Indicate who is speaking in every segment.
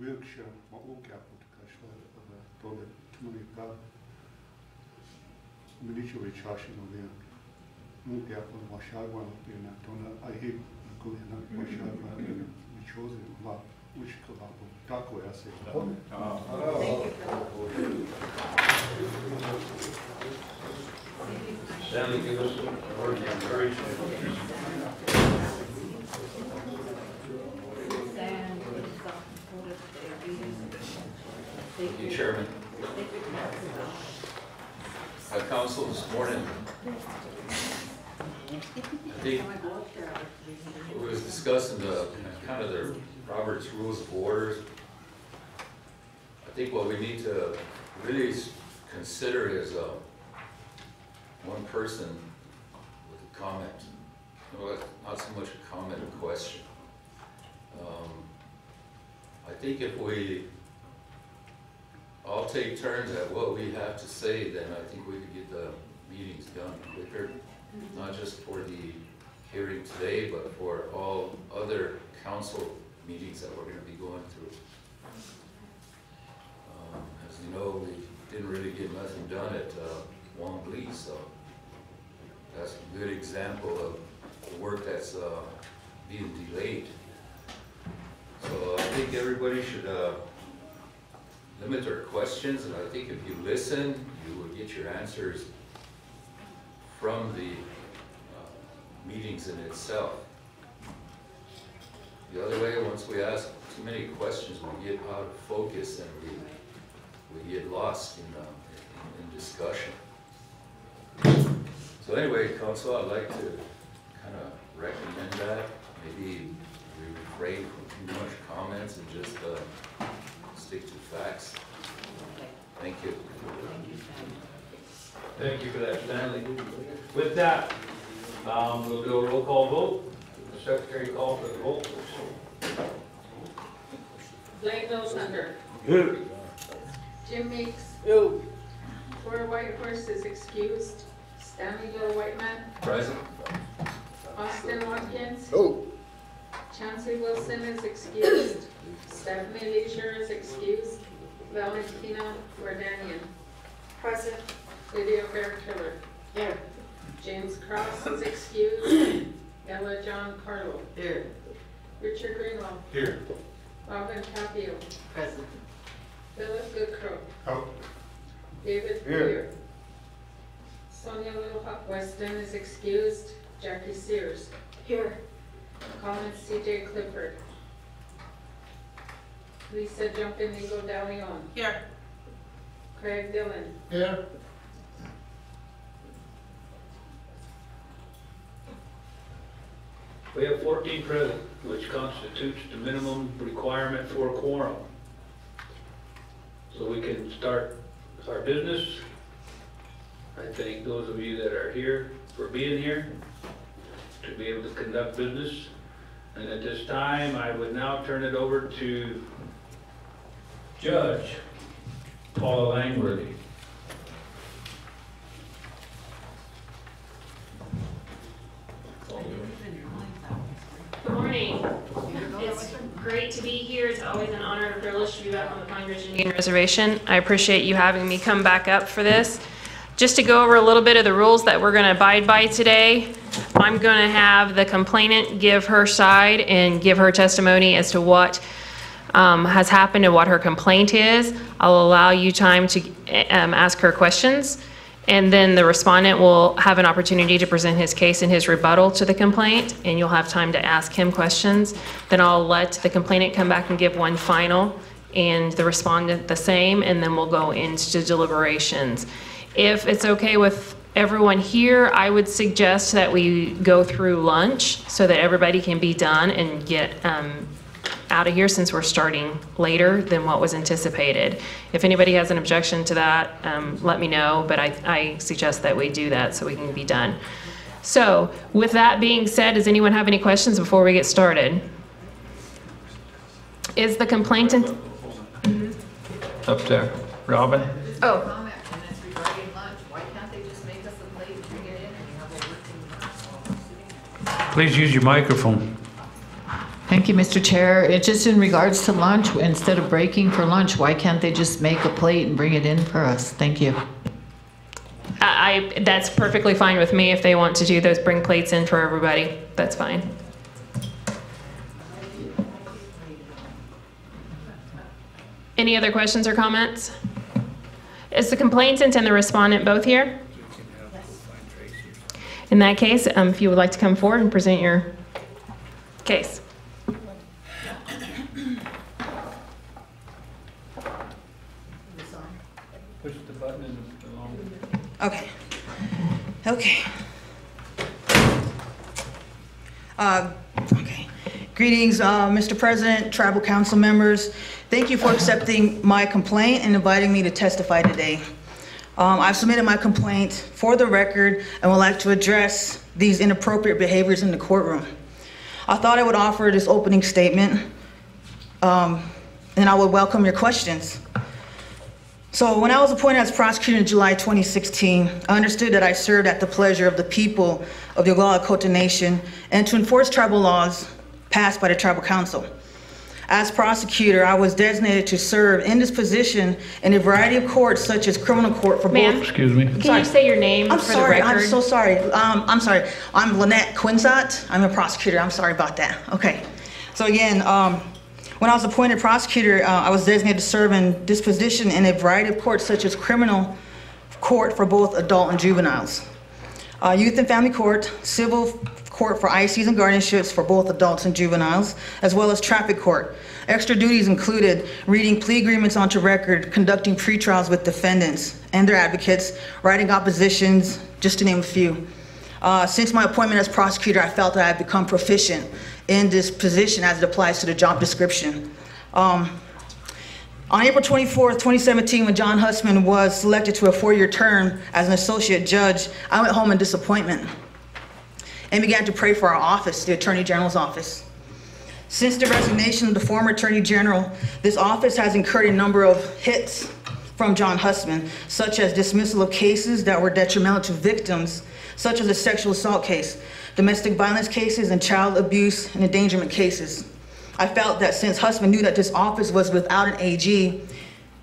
Speaker 1: Wilkshire, maunkeapă, ca și toate comunica ministrul Chashi no via. Maunkeapă mașagua prin tona ai cu na mașagua mi chose la ușcă la taco e asta.
Speaker 2: Stanley, give us some words of encouragement. Thank you, Chairman. Council, this morning, I think we was discussing the kind of the Robert's Rules of Order. I think what we need to really consider is one person with a comment. No, not so much a comment, a question. I think if we all take turns at what we have to say, then I think we could get the meetings done quicker, not just for the hearing today, but for all other council meetings that we're going to be going through. As you know, we didn't really get nothing done at Oglala, so that's a good example of the work that's being delayed. So I think everybody should limit their questions, and I think if you listen, you will get your answers from the meetings in itself. The other way, once we ask too many questions, we get out of focus and we get lost in discussion. So anyway, Council, I'd like to kind of recommend that. Maybe we refrain from too much comments and just stick to facts. Thank you.
Speaker 3: Thank you for that, Stanley. With that, we'll do a roll call vote. The secretary call for the vote.
Speaker 4: Blaine Millsunder.
Speaker 3: Here.
Speaker 4: Jim Meeks.
Speaker 3: Yo.
Speaker 4: Troy Whitehorse is excused. Stanley Little Whiteman.
Speaker 2: Present.
Speaker 4: Austin Watkins.
Speaker 3: Oh.
Speaker 4: Chancey Wilson is excused. Stephanie Leisure is excused. Valentina Wardanian. Present. Lydia Fairkiller. Here. James Cross is excused. Ella John Carlo. Here. Richard Greenlaw.
Speaker 1: Here.
Speaker 4: Robin Tapio.
Speaker 5: Present.
Speaker 4: Philip Goodcrow.
Speaker 1: Out.
Speaker 4: David
Speaker 1: Here.
Speaker 4: Boyer. Sonia Little Weston is excused. Jackie Sears. Here. Colin C.J. Clifford. Lisa Jumpin Eagle DeLeon. Here. Craig Dillon.
Speaker 1: Here.
Speaker 3: We have 14 present, which constitutes the minimum requirement for a quorum. So we can start our business. I thank those of you that are here for being here to be able to conduct business. And at this time, I would now turn it over to Judge Paula Langworthy.
Speaker 6: Good morning. It's great to be here. It's always an honor and a privilege to be back on the Pine Ridge Indian Reservation. I appreciate you having me come back up for this. Just to go over a little bit of the rules that we're going to abide by today, I'm going to have the complainant give her side and give her testimony as to what has happened and what her complaint is. I'll allow you time to ask her questions, and then the respondent will have an opportunity to present his case and his rebuttal to the complaint, and you'll have time to ask him questions. Then I'll let the complainant come back and give one final, and the respondent the same, and then we'll go into deliberations. If it's okay with everyone here, I would suggest that we go through lunch so that everybody can be done and get out of here, since we're starting later than what was anticipated. If anybody has an objection to that, let me know, but I suggest that we do that so we can be done. So with that being said, does anyone have any questions before we get started? Is the complainant
Speaker 3: Up there. Robin?
Speaker 6: Oh,
Speaker 3: Please use your microphone.
Speaker 5: Thank you, Mr. Chair. It's just in regards to lunch, instead of breaking for lunch, why can't they just make a plate and bring it in for us? Thank you.
Speaker 6: That's perfectly fine with me if they want to do those, bring plates in for everybody. That's fine. Any other questions or comments? Is the complainant and the respondent both here? In that case, if you would like to come forward and present your case.
Speaker 3: Push the button and along.
Speaker 7: Okay. Okay. Okay. Greetings, Mr. President, tribal council members. Thank you for accepting my complaint and inviting me to testify today. I've submitted my complaint for the record and would like to address these inappropriate behaviors in the courtroom. I thought I would offer this opening statement, and I would welcome your questions. So when I was appointed as prosecutor in July 2016, I understood that I served at the pleasure of the people of the Oglala Kota Nation and to enforce tribal laws passed by the tribal council. As prosecutor, I was designated to serve in this position in a variety of courts, such as criminal court for
Speaker 6: Ma'am,
Speaker 7: both.
Speaker 3: Excuse me.
Speaker 6: Can you say your name for the record?
Speaker 7: I'm so sorry. I'm sorry. I'm Lynette Quinsat. I'm a prosecutor. I'm sorry about that. Okay. So again, when I was appointed prosecutor, I was designated to serve in this position in a variety of courts, such as criminal court for both adult and juveniles, youth and family court, civil court for ICs and guardianships for both adults and juveniles, as well as traffic court. Extra duties included reading plea agreements onto record, conducting pretrials with defendants and their advocates, writing oppositions, just to name a few. Since my appointment as prosecutor, I felt that I had become proficient in this position as it applies to the job description. On April 24th, 2017, when John Hussman was selected to a 4-year term as an associate judge, I went home in disappointment and began to pray for our office, the Attorney General's office. Since the resignation of the former Attorney General, this office has incurred a number of hits from John Hussman, such as dismissal of cases that were detrimental to victims, such as a sexual assault case, domestic violence cases, and child abuse and endangerment cases. I felt that since Hussman knew that this office was without an AG,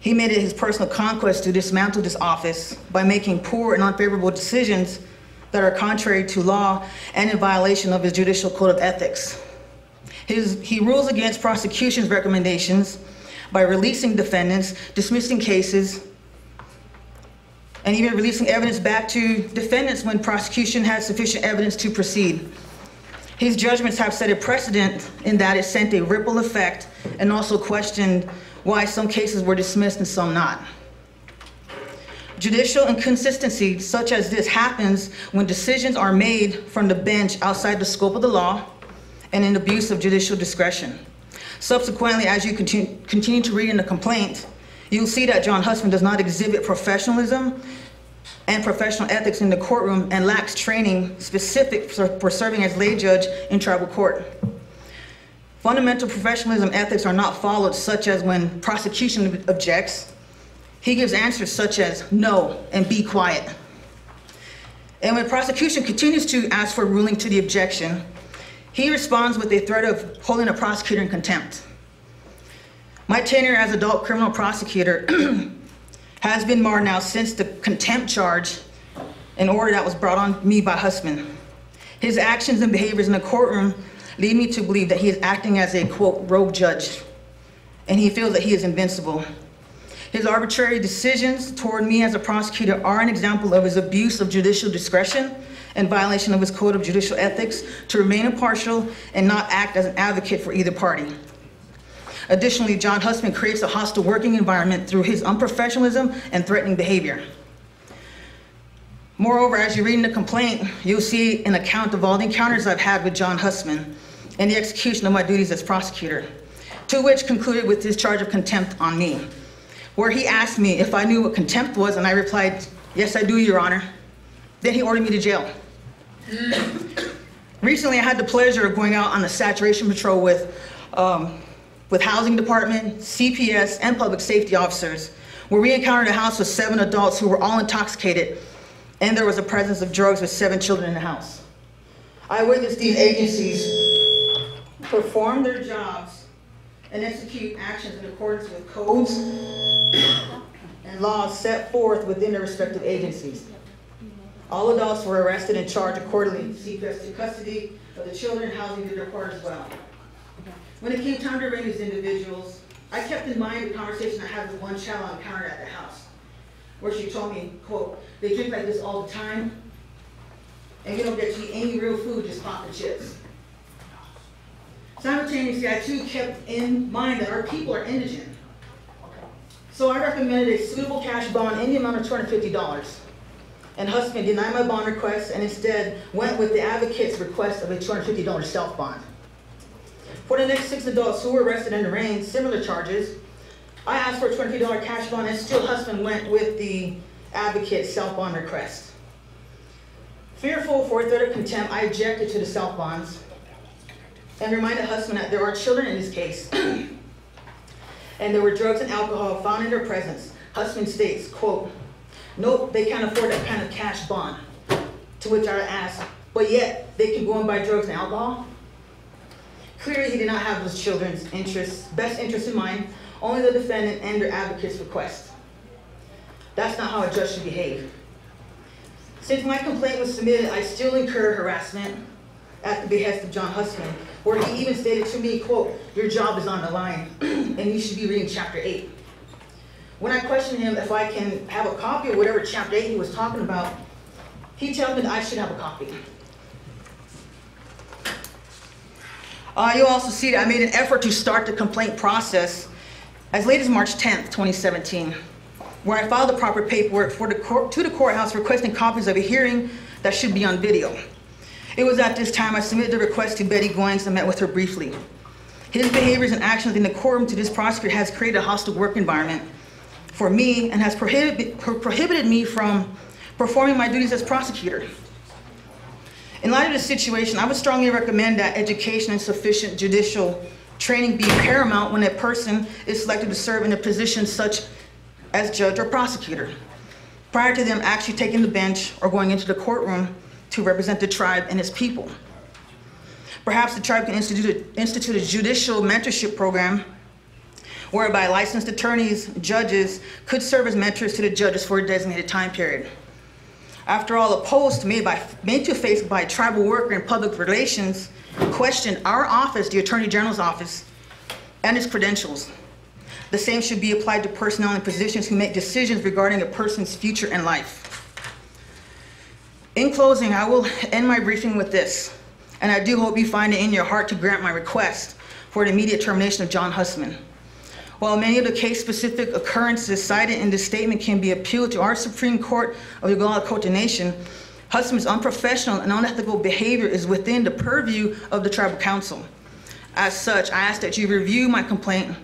Speaker 7: he made it his personal conquest to dismantle this office by making poor and unfavorable decisions that are contrary to law and in violation of his judicial code of ethics. He rules against prosecution's recommendations by releasing defendants, dismissing cases, and even releasing evidence back to defendants when prosecution has sufficient evidence to proceed. His judgments have set a precedent in that it sent a ripple effect and also questioned why some cases were dismissed and some not. Judicial inconsistency such as this happens when decisions are made from the bench outside the scope of the law and in abuse of judicial discretion. Subsequently, as you continue to read in the complaint, you'll see that John Hussman does not exhibit professionalism and professional ethics in the courtroom and lacks training specific for serving as lay judge in tribal court. Fundamental professionalism ethics are not followed, such as when prosecution objects, he gives answers such as no and be quiet. And when prosecution continues to ask for a ruling to the objection, he responds with a threat of holding a prosecutor in contempt. My tenure as adult criminal prosecutor has been marred now since the contempt charge and order that was brought on me by Hussman. His actions and behaviors in the courtroom lead me to believe that he is acting as a, quote, rogue judge, and he feels that he is invincible. His arbitrary decisions toward me as a prosecutor are an example of his abuse of judicial discretion and violation of his code of judicial ethics to remain impartial and not act as an advocate for either party. Additionally, John Hussman creates a hostile working environment through his unprofessionalism and threatening behavior. Moreover, as you read in the complaint, you'll see an account of all the encounters I've had with John Hussman and the execution of my duties as prosecutor, to which concluded with his charge of contempt on me, where he asked me if I knew what contempt was, and I replied, yes, I do, Your Honor. Then he ordered me to jail. Recently, I had the pleasure of going out on a saturation patrol with housing department, CPS, and public safety officers, where we encountered a house with 7 adults who were all intoxicated, and there was a presence of drugs with 7 children in the house. I witnessed these agencies perform their jobs and execute actions in accordance with codes and laws set forth within their respective agencies. All adults were arrested and charged accordingly. CPS took custody of the children, housing did their part as well. When it came time to arraign these individuals, I kept in mind the conversation I had with one child I encountered at the house, where she told me, quote, "They drink like this all the time, and you don't get to eat any real food, just pocket chips." Simultaneously, I too kept in mind that our people are indigent. So I recommended a suitable cash bond in the amount of $250. And husband denied my bond request and instead went with the advocate's request of a $250 self-bond. For the next 6 adults who were arrested and arraigned similar charges, I asked for a $250 cash bond and still husband went with the advocate's self-bond request. Fearful for a threat of contempt, I objected to the self-bonds and reminded husband that there are children in this case and there were drugs and alcohol found in their presence. Husband states, quote, "Nope, they can't afford that kind of cash bond." To which I asked, "But yet they can go and buy drugs and alcohol?" Clearly he did not have those children's best interests in mind, only the defendant and their advocate's request. That's not how a judge should behave. Since my complaint was submitted, I still incur harassment at the behest of John Husband, where he even stated to me, quote, "Your job is on the line and you should be reading chapter 8. When I questioned him if I can have a copy of whatever chapter 8 he was talking about, he told me that I should have a copy. You'll also see that I made an effort to start the complaint process as late as March 10th, 2017, where I filed the proper paperwork to the courthouse requesting copies of a hearing that should be on video. It was at this time I submitted the request to Betty Goins and met with her briefly. His behaviors and actions in the courtroom to this prosecutor has created a hostile work environment for me and has prohibited me from performing my duties as prosecutor. In light of the situation, I would strongly recommend that education and sufficient judicial training be paramount when a person is selected to serve in a position such as judge or prosecutor, prior to them actually taking the bench or going into the courtroom to represent the tribe and its people. Perhaps the tribe can institute a judicial mentorship program whereby licensed attorneys, judges, could serve as mentors to the judges for a designated time period. After all, a post made to face by a tribal worker in public relations questioned our office, the Attorney General's office, and its credentials. The same should be applied to personnel in positions who make decisions regarding a person's future and life. In closing, I will end my briefing with this, and I do hope you find it in your heart to grant my request for the immediate termination of John Husband. While many of the case-specific occurrences cited in this statement can be appealed to our Supreme Court of the Oglala Nation, Husband's unprofessional and unethical behavior is within the purview of the Tribal Council. As such, I ask that you review my complaint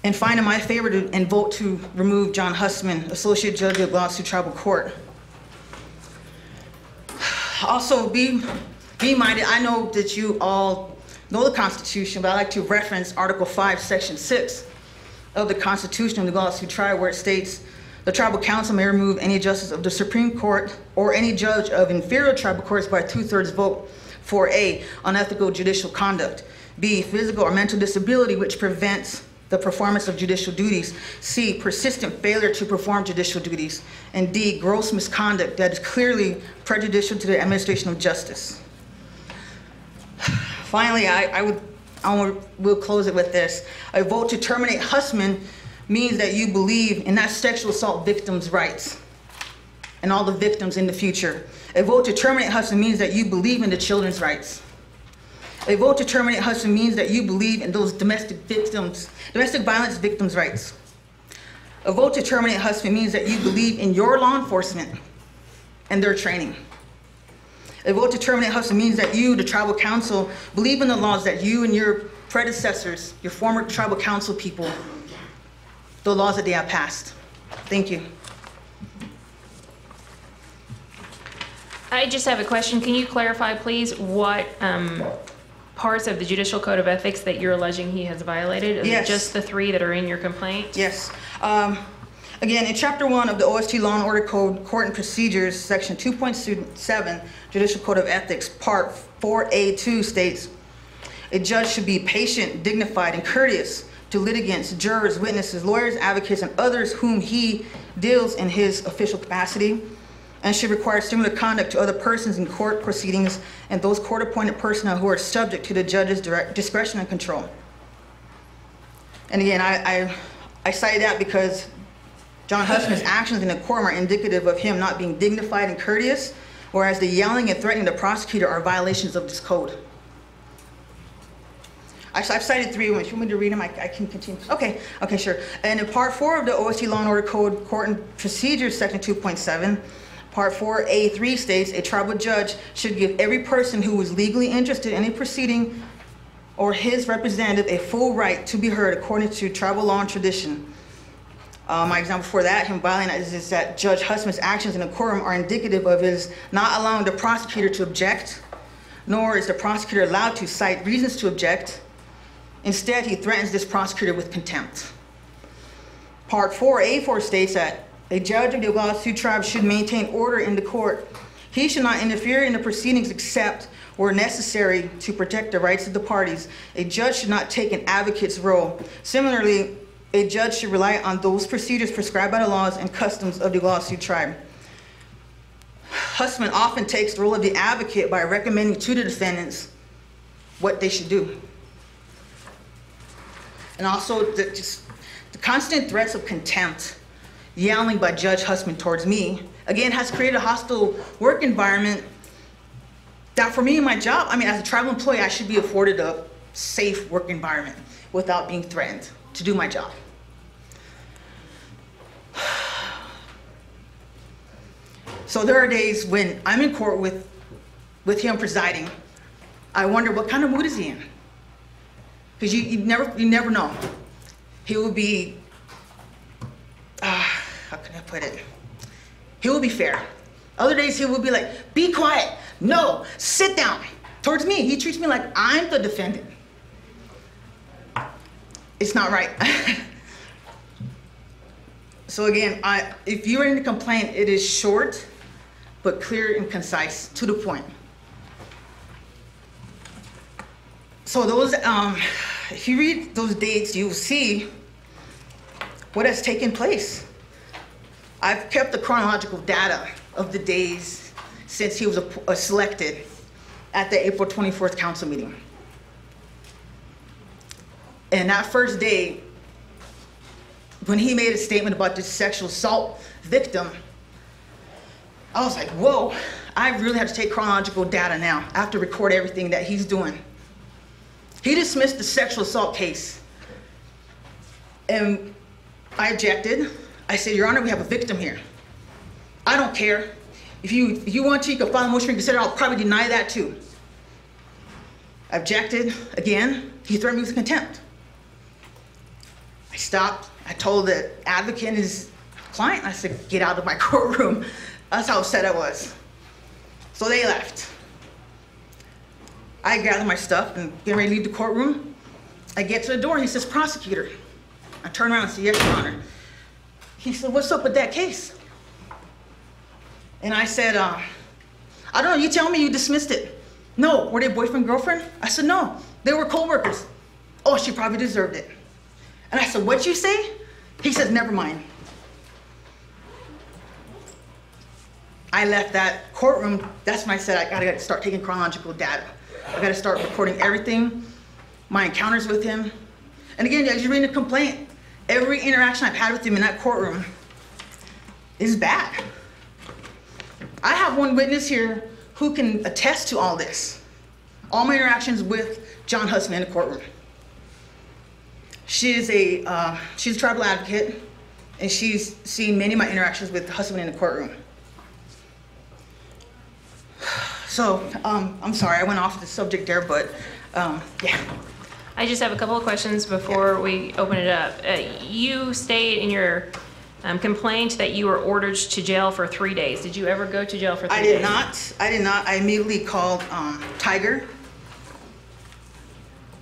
Speaker 7: and find in my favor and vote to remove John Husband, Associate Judge of Sioux Tribal Court. Also, be minded, I know that you all know the Constitution, but I like to reference Article 5, Section 6 of the Constitution of the Oglala Sioux Tribe, where it states, "The Tribal Council may remove any justice of the Supreme Court or any judge of inferior tribal courts by 2/3 vote for A, unethical judicial conduct, B, physical or mental disability which prevents the performance of judicial duties, C, persistent failure to perform judicial duties, and D, gross misconduct that is clearly prejudicial to the administration of justice." Finally, we'll close it with this. A vote to terminate Husband means that you believe in that sexual assault victims' rights and all the victims in the future. A vote to terminate Husband means that you believe in the children's rights. A vote to terminate Husband means that you believe in those domestic violence victims' rights. A vote to terminate Husband means that you believe in your law enforcement and their training. A vote to terminate Husband means that you, the Tribal Council, believe in the laws that you and your predecessors, your former Tribal Council people, the laws that they have passed. Thank you.
Speaker 6: I just have a question. Can you clarify, please, what parts of the Judicial Code of Ethics that you're alleging he has violated? Is
Speaker 7: Yes.
Speaker 6: it just the 3 that are in your complaint?
Speaker 7: Yes. Again, in Chapter 1 of the OST Law and Order Code, Court and Procedures, Section 2.7, Judicial Code of Ethics, Part 4A2 states, A judge should be patient, dignified, and courteous to litigants, jurors, witnesses, lawyers, advocates, and others whom he deals in his official capacity, and should require similar conduct to other persons in court proceedings and those court-appointed personnel who are subject to the judge's direct discretion and control. And again, I cite that because John Husband's actions in the courtroom are indicative of him not being dignified and courteous, whereas the yelling and threatening the prosecutor are violations of this code. I've cited 3 of them. If you want me to read them, I can continue. Okay, sure. And in Part 4 of the OSC Law and Order Code, Court and Procedures, Section 2.7, Part 4A3 states, a tribal judge should give every person who is legally interested in a proceeding or his representative a full right to be heard according to tribal law and tradition. My example for that, him violating that, is that Judge Husband's actions in the courtroom are indicative of his not allowing the prosecutor to object, nor is the prosecutor allowed to cite reasons to object. Instead, he threatens this prosecutor with contempt. Part 4A4 states that a judge of the Oglala Sioux tribe should maintain order in the court. He should not interfere in the proceedings except where necessary to protect the rights of the parties. A judge should not take an advocate's role. Similarly, a judge should rely on those procedures prescribed by the laws and customs of the Oglala Sioux tribe. Husband often takes the role of the advocate by recommending to the defendants what they should do. And also the constant threats of contempt, yelling by Judge Husband towards me, again, has created a hostile work environment that for me in my job, I mean, as a tribal employee, I should be afforded a safe work environment without being threatened to do my job. So there are days when I'm in court with him presiding, I wonder what kind of mood is he in? Because you never know. He will be, how can I put it? He will be fair. Other days he will be like, be quiet, no, sit down. Towards me, he treats me like I'm the defendant. It's not right. So again, if you're in a complaint, it is short, but clear and concise, to the point. So those, if you read those dates, you will see what has taken place. I've kept the chronological data of the days since he was selected at the April 24th council meeting. And that first day, when he made a statement about this sexual assault victim, I was like, whoa, I really have to take chronological data now. I have to record everything that he's doing. He dismissed the sexual assault case. And I objected. I said, Your Honor, we have a victim here. I don't care. If you want to, you can file a motion to reconsider. I'll probably deny that too. I objected again. He threatened me with contempt. I stopped. I told the advocate and his client, I said, get out of my courtroom. That's how upset I was. So they left. I gathered my stuff and getting ready to leave the courtroom. I get to the door and he says, prosecutor. I turn around and say, yes, Your Honor. He said, what's up with that case? And I said, I don't know, you tell me you dismissed it. No, were they boyfriend, girlfriend? I said, no, they were co-workers. Oh, she probably deserved it. And I said, what'd you say? He says, never mind. I left that courtroom. That's when I said, I gotta start taking chronological data. I gotta start recording everything, my encounters with him. And again, as you read the complaint, every interaction I've had with him in that courtroom is bad. I have one witness here who can attest to all this. All my interactions with John Husband in the courtroom. She's a tribal advocate, and she's seen many of my interactions with Husband in the courtroom. So, I'm sorry, I went off the subject there, but yeah.
Speaker 6: I just have a couple of questions before we open it up. You state in your complaint that you were ordered to jail for 3 days. Did you ever go to jail for 3 days?
Speaker 7: I did not. I immediately called Tiger.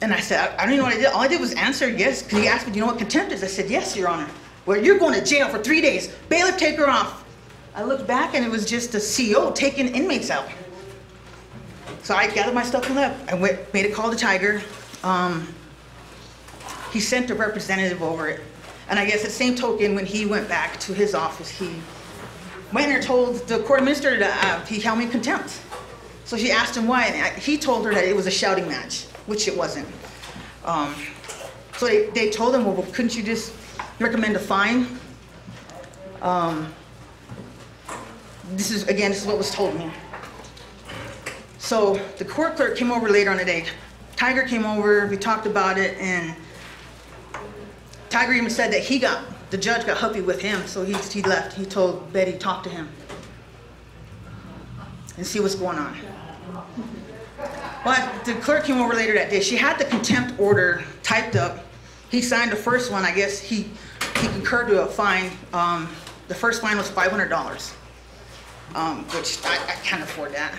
Speaker 7: And I said, I don't even know what I did. All I did was answer yes, because he asked me, do you know what contempt is? I said, yes, Your Honor. Well, you're going to jail for 3 days. Bailiff, take her off. I looked back and it was just a CO taking inmates out. So I gathered my stuff and left. I made a call to Tiger. he sent a representative over it. And I guess at the same token, when he went back to his office, he went and told the court administrator that he held me in contempt. So she asked him why, and he told her that it was a shouting match, which it wasn't. So they told him, well, couldn't you just recommend a fine? This is what was told me. So the court clerk came over later on the day. Tiger came over, we talked about it, and Tiger even said that the judge got huffy with him, so he left. He told Betty, talk to him and see what's going on. But the clerk came over later that day. She had the contempt order typed up. He signed the first one. I guess he concurred to a fine. The first fine was $500, which I can't afford that.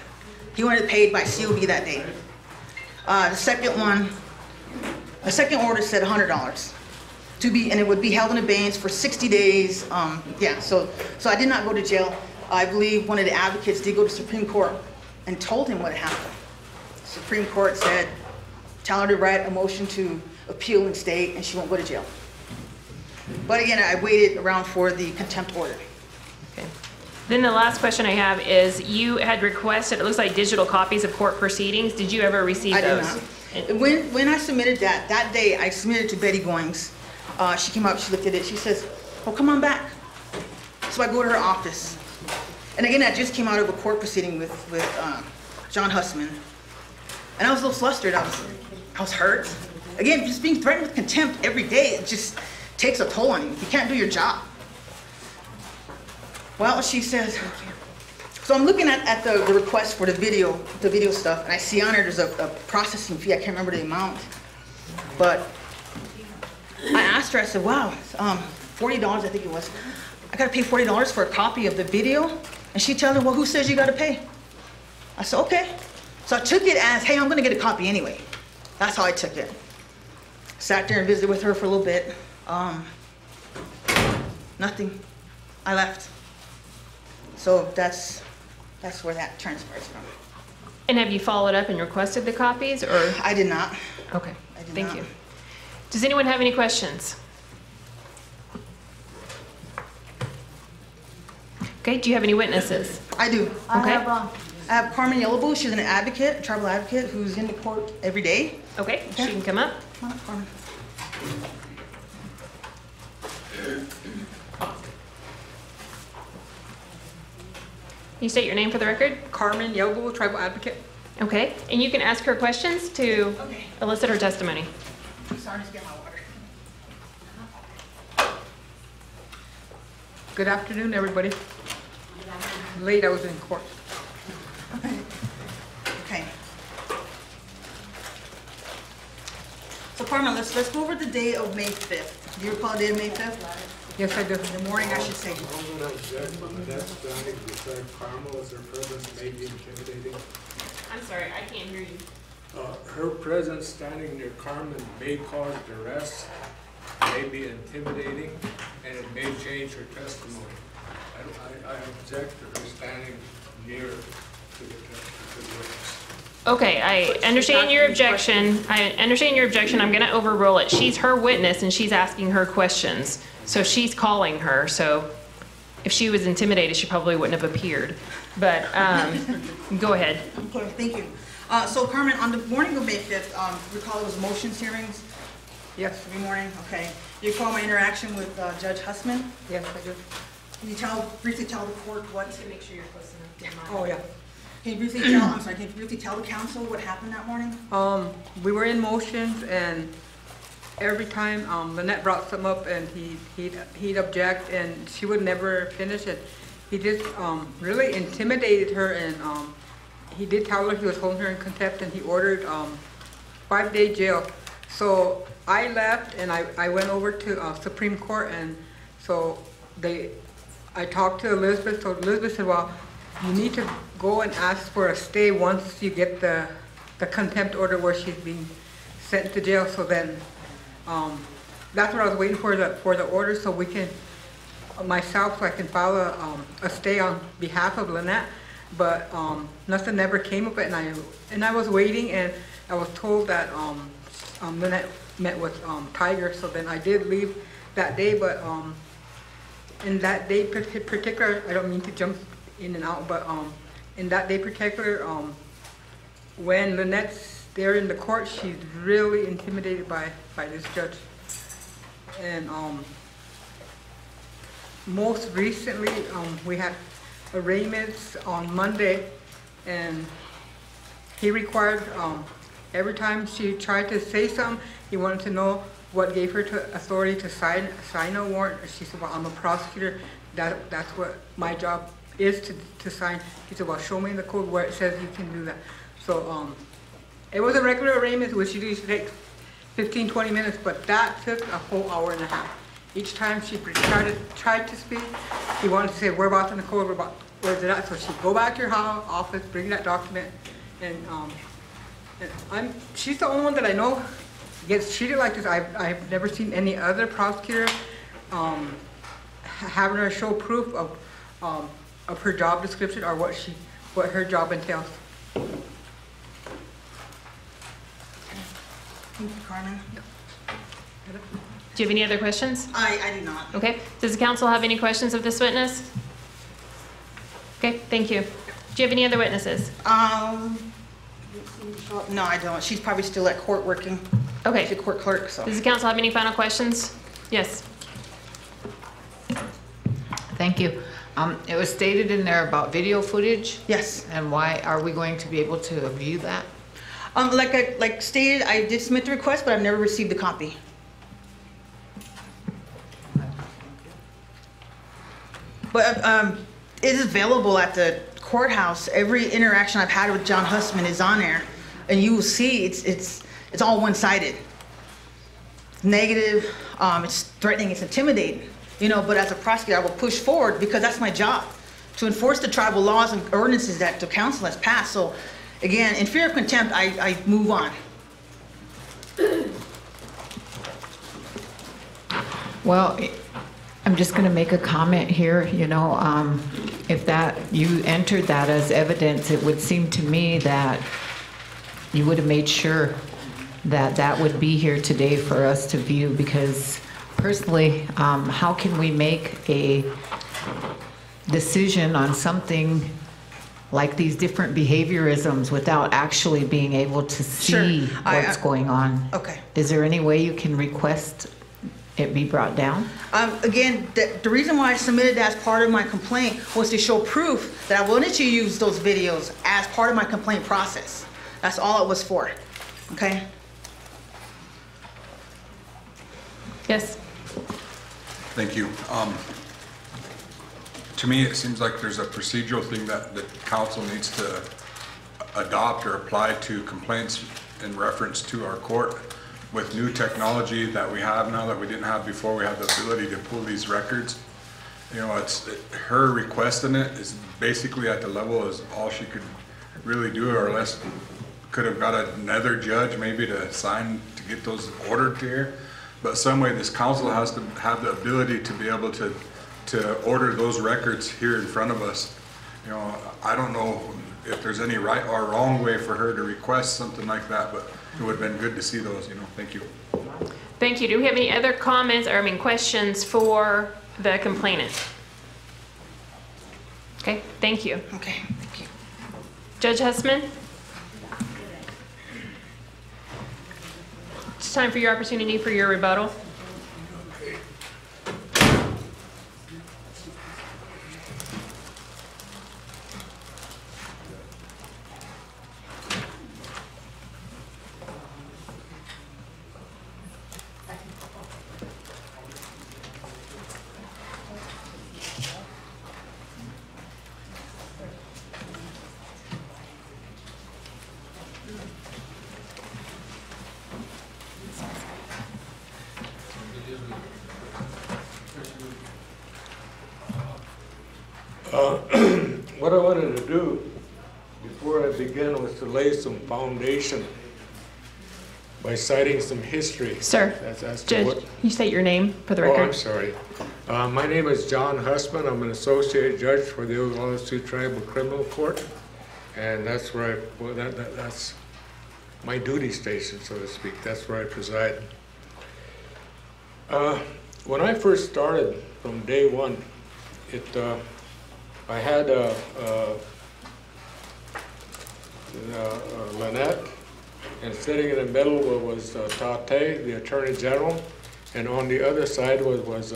Speaker 7: He wanted it paid by COB that day. The second order said $100 and it would be held in abeyance for 60 days. So I did not go to jail. I believe one of the advocates did go to Supreme Court and told him what had happened. Supreme Court said, tell her to write a motion to appeal and stay, and she won't go to jail. But again, I waited around for the contempt order.
Speaker 6: Okay. Then the last question I have is, you had requested, it looks like digital copies of court proceedings. Did you ever receive those?
Speaker 7: I did not. When I submitted that day, I submitted to Betty Goings. She came up, she looked at it, she says, well, come on back. So I go to her office. And again, I just came out of a court proceeding with John Hussman. And I was a little flustered. I was hurt. Again, just being threatened with contempt every day, it just takes a toll on you. You can't do your job. Well, she says, so I'm looking at the request for the video stuff, and I see on there there's a processing fee. I can't remember the amount. But I asked her, I said, wow, $40, I think it was. I gotta pay $40 for a copy of the video? And she tells me, well, who says you gotta pay? I said, okay. So I took it as, hey, I'm gonna get a copy anyway. That's how I took it. Sat there and visited with her for a little bit. Nothing. I left. So that's where that transpires from.
Speaker 6: And have you followed up and requested the copies, or?
Speaker 7: I did not.
Speaker 6: Okay,
Speaker 7: I did
Speaker 6: thank
Speaker 7: not.
Speaker 6: you. Does anyone have any questions? Okay, do you have any witnesses?
Speaker 7: I do.
Speaker 6: Okay.
Speaker 7: I have Carmen Yellowbull. She's an advocate, a tribal advocate, who's in the court every day.
Speaker 6: Okay, she can come up.
Speaker 7: Come on up, Carmen.
Speaker 6: You state your name for the record?
Speaker 8: Carmen Yellowbull, tribal advocate.
Speaker 6: Okay, and you can ask her questions to elicit her testimony.
Speaker 7: Sorry, just get my water.
Speaker 8: Good afternoon, everybody. Late, I was in court.
Speaker 7: Okay. So Carmen, let's go over the day of May 5th. Do you recall the day of May 5th?
Speaker 8: Yes, I do.
Speaker 7: In the morning, I should say.
Speaker 9: I'm gonna object to that standing beside Carmel as her presence may be intimidating.
Speaker 6: I'm sorry, I can't hear you.
Speaker 9: Her presence standing near Carmen may cause duress, may be intimidating, and it may change her testimony. I object to her standing near to the witness.
Speaker 6: Okay, I understand your objection. I'm gonna overrule it. She's her witness and she's asking her questions. So she's calling her, so if she was intimidated, she probably wouldn't have appeared. But go ahead.
Speaker 7: Okay, thank you. So Carmen, on the morning of May 5th, recall it was motions hearings?
Speaker 8: Yes.
Speaker 7: Every morning, okay. You recall my interaction with Judge Hussman?
Speaker 8: Yes, I do.
Speaker 7: Can you briefly tell the court what?
Speaker 6: To make sure you're close enough.
Speaker 8: Oh, yeah.
Speaker 7: Can you briefly tell the council what happened that morning?
Speaker 8: We were in motions, and every time Lynette brought something up and he'd object, and she would never finish it. He just really intimidated her, and he did tell her he was holding her in contempt, and he ordered 5-day jail. So I left and I went over to Supreme Court, and so I talked to Elizabeth. So Elizabeth said, well, you need to go and ask for a stay once you get the contempt order where she's being sent to jail. So then that's what I was waiting for the order, so we can myself, so I can file a stay on behalf of Lynette. But nothing ever came of it, and I was waiting, and I was told that Lynette met with Tiger, so then I did leave that day, but in that day particular, I don't mean to jump in and out, but in that day particular, when Lynette's there in the court, she's really intimidated by this judge. And most recently, we had arraignments on Monday, and he required, every time she tried to say something, he wanted to know what gave her authority to sign a warrant. She said, well, I'm a prosecutor. That's what my job is, to sign. He said, well, show me in the code where it says you can do that. So it was a regular arraignment, which usually takes 15, 20 minutes, but that took a whole hour and a half. Each time she tried to speak, he wanted to say, whereabouts in the code, where's it at? So she'd go back to her office, bring that document, and she's the only one that I know gets treated like this. I've never seen any other prosecutor having her show proof of her job description or what her job entails.
Speaker 7: Thank you, Carmen.
Speaker 6: Do you have any other questions?
Speaker 7: I do not.
Speaker 6: Okay. Does the council have any questions of this witness? Okay, thank you. Do you have any other witnesses?
Speaker 7: No, I don't. She's probably still at court working.
Speaker 6: Okay.
Speaker 7: She's a court clerk, so.
Speaker 6: Does the council have any final questions? Yes.
Speaker 5: Thank you. It was stated in there about video footage.
Speaker 7: Yes.
Speaker 5: And why are we going to be able to view that?
Speaker 7: Like stated, I did submit the request, but I've never received the copy. But it is available at the courthouse. Every interaction I've had with John Hussman is on there, and you will see it's all one-sided. Negative, it's threatening, it's intimidating, you know. But as a prosecutor, I will push forward because that's my job, to enforce the tribal laws and ordinances that the council has passed. So, again, in fear of contempt, I move on.
Speaker 5: Well, I'm just going to make a comment here. You know, if you entered that as evidence, it would seem to me that you would have made sure that would be here today for us to view, because personally, how can we make a decision on something like these different behaviorisms without actually being able to see what's going on? Okay. Is there any way you can request it be brought down?
Speaker 7: Again, the reason why I submitted that as part of my complaint was to show proof that I wanted to use those videos as part of my complaint process. That's all it was for. Okay?
Speaker 6: Yes.
Speaker 10: Thank you. To me, it seems like there's a procedural thing that the council needs to adopt or apply to complaints in reference to our court. With new technology that we have now that we didn't have before, we have the ability to pull these records. You know, her requesting it is basically at the level as all she could really do, or less could have got another judge maybe to sign to get those ordered to her. But some way this council has to have the ability to be able to order those records here in front of us. You know, I don't know if there's any right or wrong way for her to request something like that, but it would have been good to see those, you know. Thank you.
Speaker 6: Thank you. Do we have any other comments or questions for the complainant? Okay, thank you.
Speaker 7: Okay, thank you.
Speaker 6: Judge Hussman? It's time for your opportunity for your rebuttal.
Speaker 9: What I wanted to do before I begin was to lay some foundation by citing some history.
Speaker 6: Sir, Judge, you state your name for the record.
Speaker 9: Oh, I'm sorry. My name is John Hussman. I'm an associate judge for the Oglala Sioux Tribal Criminal Court, and that's where that's my duty station, so to speak. That's where I preside. When I first started from day one, I had Lynette, and sitting in the middle was Tate, the Attorney General, and on the other side was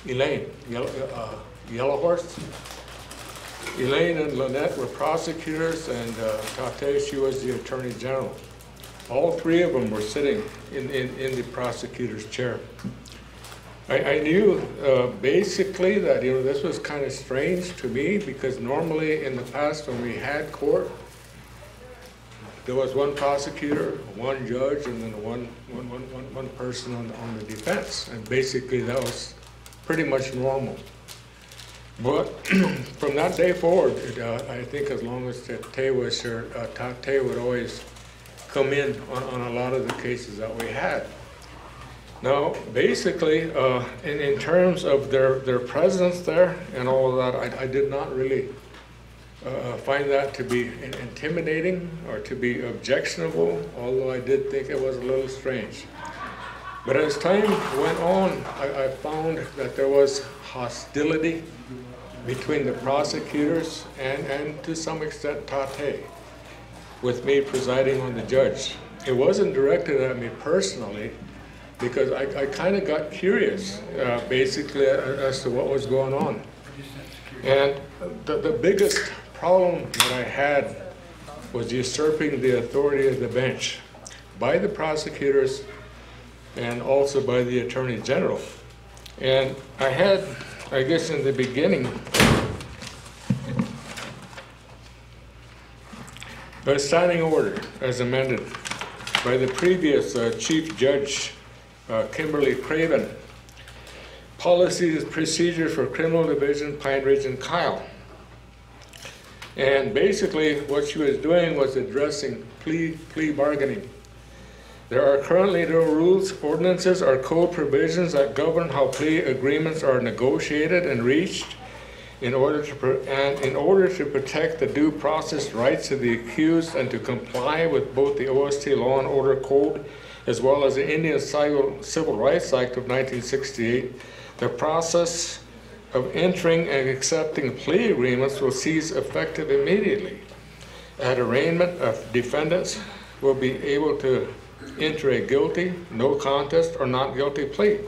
Speaker 9: Elaine, Yellow Horse. Elaine and Lynette were prosecutors, and Tate, she was the Attorney General. All three of them were sitting in the prosecutor's chair. I knew basically that, you know, this was kind of strange to me, because normally in the past when we had court, there was one prosecutor, one judge, and then one person on the defense. And basically that was pretty much normal. But from that day forward, I think as long as Tate was here, Tate would always come in on a lot of the cases that we had. Now, basically, in terms of their presence there and all of that, I did not really find that to be intimidating or to be objectionable, although I did think it was a little strange. But as time went on, I found that there was hostility between the prosecutors and to some extent Tate, with me presiding on the judge. It wasn't directed at me personally, because I kind of got curious, basically, as to what was going on. And the biggest problem that I had was usurping the authority of the bench by the prosecutors and also by the Attorney General. And I had, I guess in the beginning, a standing order as amended by the previous Chief Judge, Kimberly Craven, Policies and Procedures for Criminal Division, Pine Ridge and Kyle. And basically what she was doing was addressing plea bargaining. There are currently no rules, ordinances, or code provisions that govern how plea agreements are negotiated and reached in order to protect the due process rights of the accused and to comply with both the OST Law and Order Code as well as the Indian Civil Rights Act of 1968. The process of entering and accepting plea agreements will cease effective immediately. At arraignment, defendants will be able to enter a guilty, no contest, or not guilty plea.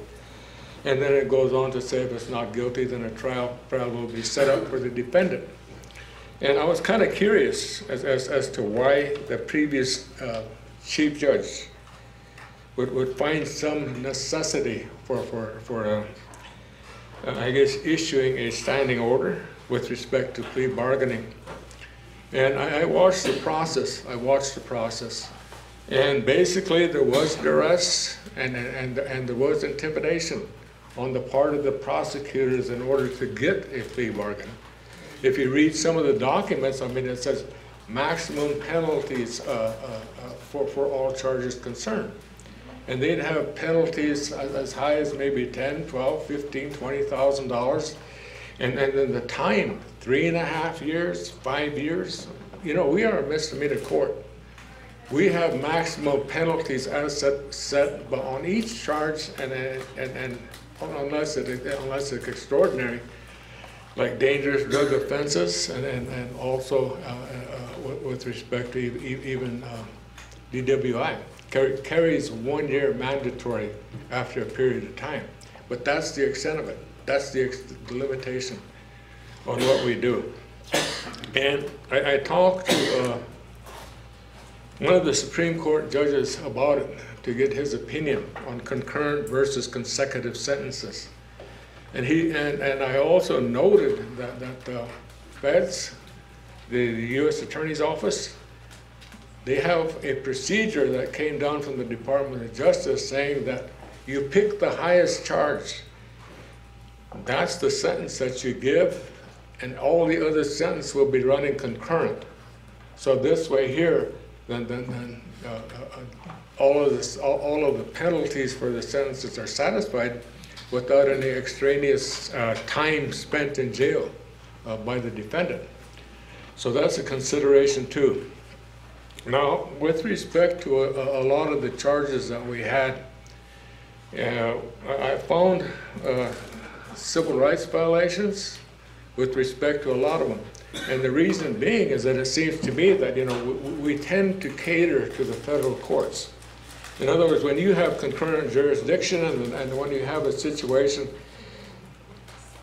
Speaker 9: And then it goes on to say if it's not guilty, then a trial will be set up for the defendant. And I was kind of curious as to why the previous Chief Judge would find some necessity for I guess, issuing a standing order with respect to plea bargaining. And I watched the process. And basically there was duress and there was intimidation on the part of the prosecutors in order to get a plea bargain. If you read some of the documents, I mean, it says maximum penalties for all charges concerned. And they'd have penalties as high as maybe $10, $12, $15, $20,000. And then the time, 3.5 years, 5 years. You know, we are a misdemeanor court. We have maximum penalties as set on each charge, and unless it's extraordinary, like dangerous drug offenses, and also with respect to even DWI. Carries 1 year mandatory after a period of time. But that's the extent of it. That's the limitation on what we do. And I talked to one of the Supreme Court judges about it to get his opinion on concurrent versus consecutive sentences. And I also noted that the feds, the U.S. Attorney's Office, they have a procedure that came down from the Department of Justice saying that you pick the highest charge. That's the sentence that you give, and all the other sentences will be running concurrent. So this way here, then all of the penalties for the sentences are satisfied without any extraneous time spent in jail by the defendant. So that's a consideration too. Now, with respect to a lot of the charges that we had, I found civil rights violations with respect to a lot of them. And the reason being is that it seems to me that, you know, we tend to cater to the federal courts. In other words, when you have concurrent jurisdiction and when you have a situation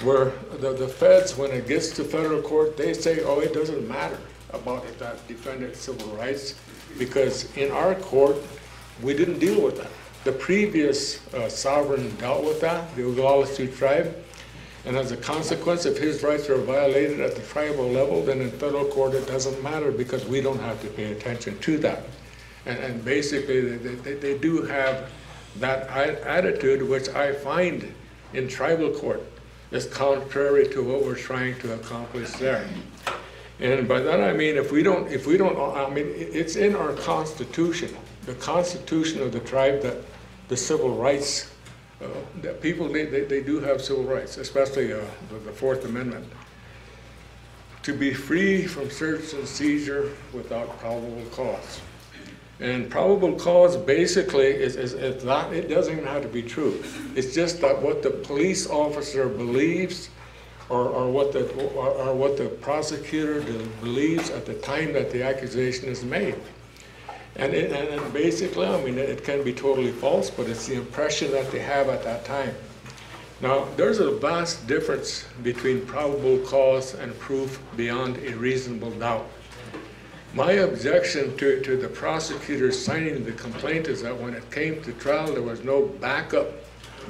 Speaker 9: where the feds, when it gets to federal court, they say, oh, it doesn't matter about that defendant's civil rights, because in our court, we didn't deal with that. The previous sovereign dealt with that, the Oglala Sioux tribe, and as a consequence, if his rights are violated at the tribal level, then in federal court it doesn't matter because we don't have to pay attention to that. And basically, they do have that attitude, which I find in tribal court is contrary to what we're trying to accomplish there. And by that I mean, if we don't, I mean, it's in our constitution, the constitution of the tribe, that the civil rights, that people, they do have civil rights, especially the Fourth Amendment. To be free from search and seizure without probable cause. And probable cause basically is not, it doesn't even have to be true. It's just that what the police officer believes or what the prosecutor believes at the time that the accusation is made. And basically, I mean, it can be totally false, but it's the impression that they have at that time. Now, there's a vast difference between probable cause and proof beyond a reasonable doubt. My objection to the prosecutor signing the complaint is that when it came to trial, there was no backup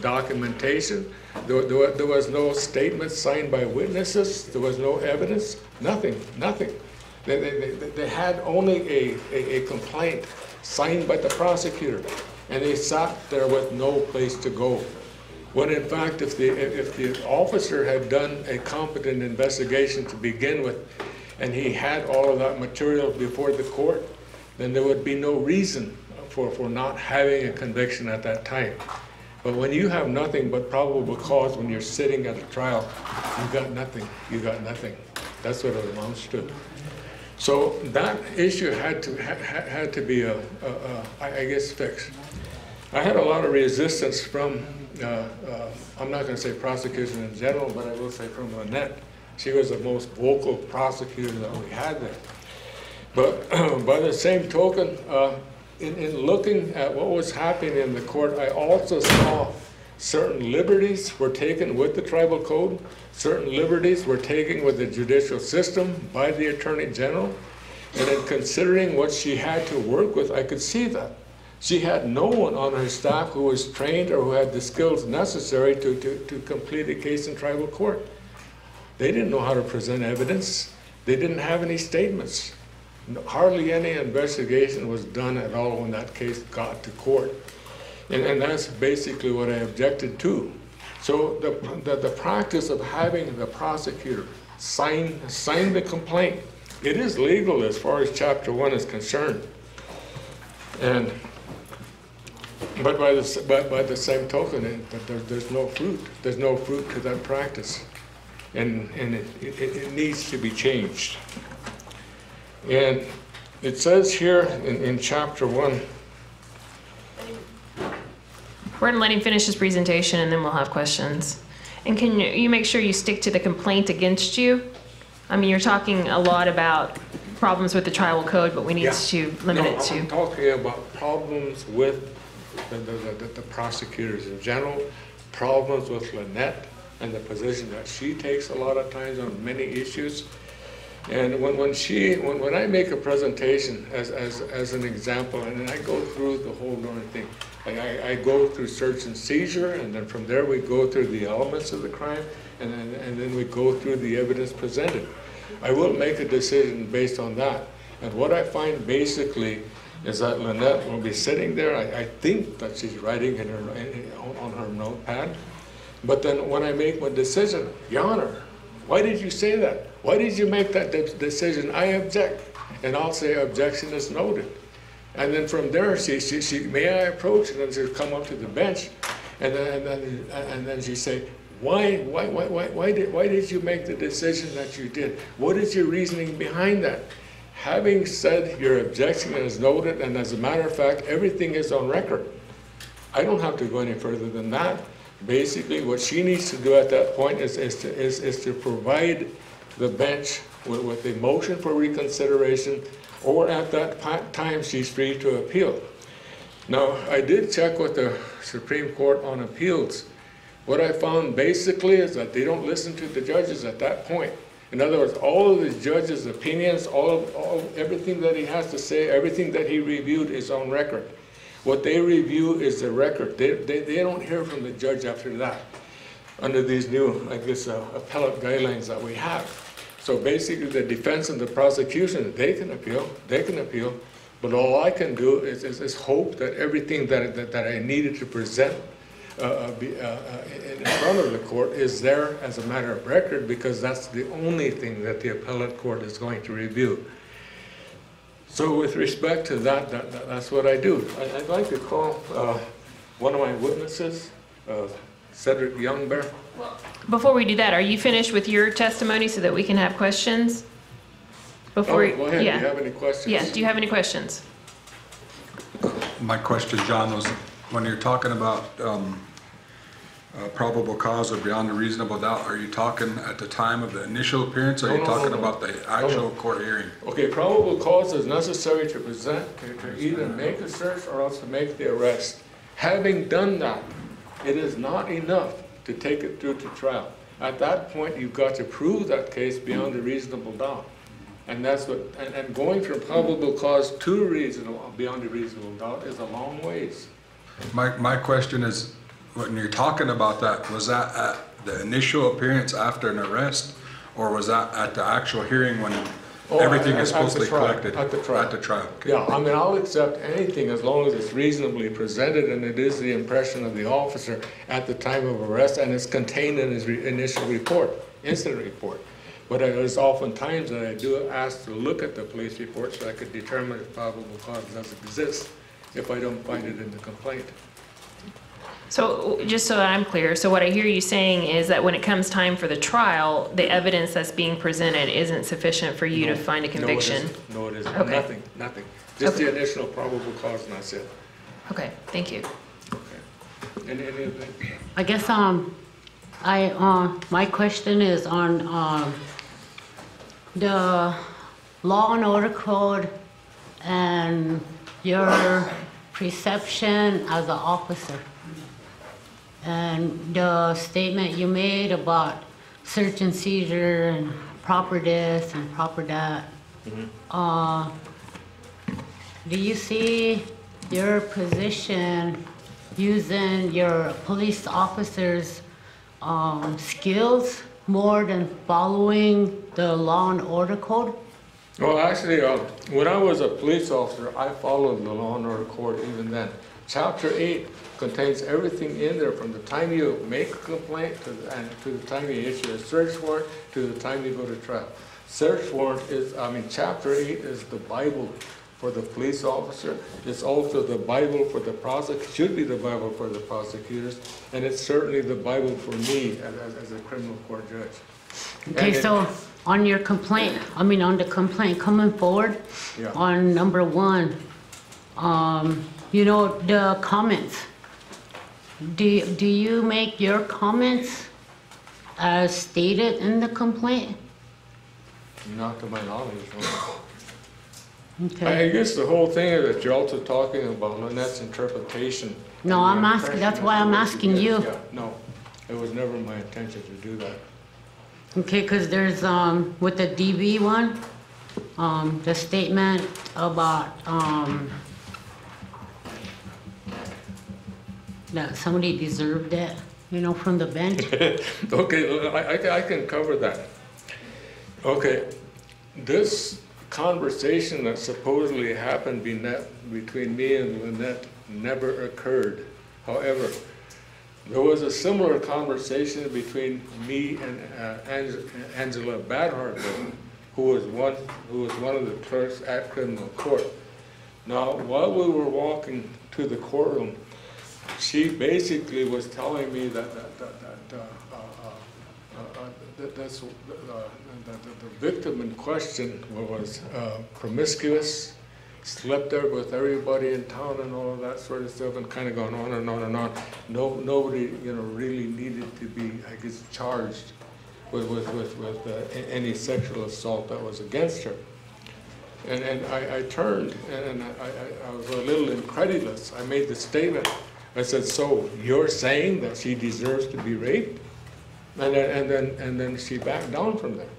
Speaker 9: documentation. There was no statement signed by witnesses. There was no evidence. Nothing. They had only a complaint signed by the prosecutor, and they sat there with no place to go. When in fact, if the officer had done a competent investigation to begin with, and he had all of that material before the court, then there would be no reason for not having a conviction at that time. But when you have nothing but probable cause when you're sitting at a trial, you got nothing. You got nothing. That's what it amounts to. So that issue had to be, I guess, fixed. I had a lot of resistance from, I'm not going to say prosecutors in general, but I will say from Lynette. She was the most vocal prosecutor that we had there. But by the same token, in looking at what was happening in the court, I also saw certain liberties were taken with the tribal code, certain liberties were taken with the judicial system by the Attorney General, and in considering what she had to work with, I could see that. She had no one on her staff who was trained or who had the skills necessary to complete a case in tribal court. They didn't know how to present evidence. They didn't have any statements. Hardly any investigation was done at all when that case got to court. And that's basically what I objected to. So the practice of having the prosecutor sign the complaint, it is legal as far as Chapter 1 is concerned. But by the same token, there's no fruit. There's no fruit to that practice. And it needs to be changed. And it says here in Chapter 1.
Speaker 6: We're gonna let him finish his presentation and then we'll have questions. And can you make sure you stick to the complaint against you? I mean, you're talking a lot about problems with the tribal code, but we need to limit it to.
Speaker 9: I'm talking about problems with the prosecutors in general, problems with Lynette and the position that she takes a lot of times on many issues. And when I make a presentation as an example, and I go through the whole darn thing, I go through search and seizure, and then from there we go through the elements of the crime, and then we go through the evidence presented. I will make a decision based on that. And what I find basically is that Lynette will be sitting there. I think that she's writing on her notepad. But then when I make my decision, Your Honor, why did you say that? Why did you make that decision? I object. And I'll say objection is noted. And then from there, she may I approach, and then she'll come up to the bench, and then she say, why did you make the decision that you did? What is your reasoning behind that? having said your objection is noted, and as a matter of fact, everything is on record. I don't have to go any further than that. Basically, what she needs to do at that point is to provide the bench with a motion for reconsideration, or at that time, she's free to appeal. Now, I did check with the Supreme Court on appeals. What I found basically is that they don't listen to the judges at that point. In other words, all of the judge's opinions, everything that he has to say, everything that he reviewed is on record. What they review is the record. They don't hear from the judge after that, under these new, I guess, appellate guidelines that we have. So basically, the defense and the prosecution, they can appeal, but all I can do is hope that everything that I needed to present in front of the court is there as a matter of record, because that's the only thing that the appellate court is going to review. So with respect to that, that's what I do. I'd like to call one of my witnesses, Cedric Youngbear.
Speaker 6: Well, before we do that, are you finished with your testimony so that we can have questions? Before
Speaker 9: Go ahead.
Speaker 6: Yeah.
Speaker 9: Do you have any questions?
Speaker 6: Yeah, do you have any questions?
Speaker 10: My question, John, was when you're talking about probable cause or beyond a reasonable doubt, are you talking at the time of the initial appearance, or are you talking about the actual court hearing?
Speaker 9: Okay, probable cause is necessary to present, to either make a search or else to make the arrest. Having done that, it is not enough to take it through to trial. At that point, you've got to prove that case beyond a reasonable doubt. And that's what, and going from probable cause to beyond a reasonable doubt is a long ways.
Speaker 10: My question is, when you're talking about that, was that at the initial appearance after an arrest, or was that at the actual hearing when everything is supposed to be collected?
Speaker 9: At the trial.
Speaker 10: At the trial. Okay.
Speaker 9: Yeah, I mean, I'll accept anything as long as it's reasonably presented and it is the impression of the officer at the time of arrest and it's contained in his initial report, incident report. But there's often times that I do ask to look at the police report so I could determine if probable cause does exist if I don't find it in the complaint.
Speaker 6: So just so that I'm clear, so what I hear you saying is that when it comes time for the trial, the evidence that's being presented isn't sufficient for you to find a conviction?
Speaker 9: No, it isn't.
Speaker 6: Okay.
Speaker 9: Nothing. Just the initial probable cause and that's it.
Speaker 6: Okay, thank you.
Speaker 9: Okay. Any other?
Speaker 11: I guess my question is on the law and order code and your perception as an officer, and the statement you made about search and seizure and proper this and proper that. Mm-hmm. Do you see your position using your police officers' skills more than following the law and order code?
Speaker 9: Well, actually, when I was a police officer, I followed the law and order code even then. Chapter 8 contains everything in there from the time you make a complaint to the time you issue a search warrant to the time you go to trial. Search warrant is, Chapter 8 is the Bible for the police officer. It's also the Bible for the prosecutor, should be the Bible for the prosecutors, and it's certainly the Bible for me as a criminal court judge.
Speaker 11: Okay, so on your complaint, on the complaint coming forward,
Speaker 9: yeah.
Speaker 11: On number 1, the comments. Do you make your comments as stated in the complaint?
Speaker 9: Not to my knowledge.
Speaker 11: Okay.
Speaker 9: I guess the whole thing is that you're also talking about Lynette's interpretation.
Speaker 11: No, I'm asking. That's why I'm asking you.
Speaker 9: Yeah, no, it was never my intention to do that.
Speaker 11: Okay, because there's with the DB one, the statement about that somebody deserved it, from the bench.
Speaker 9: Okay, I can cover that. Okay, this conversation that supposedly happened between me and Lynette never occurred. However, there was a similar conversation between me and Angela Badhart, who was one of the clerks at criminal court. Now, while we were walking to the courtroom, she basically was telling me that the victim in question was promiscuous, slept there with everybody in town and all of that sort of stuff, and kind of gone on and on and on. Nobody, really needed to be, I guess, charged with any sexual assault that was against her. And I turned, and I was a little incredulous. I made the statement. I said, "So you're saying that she deserves to be raped?" And then she backed down from there.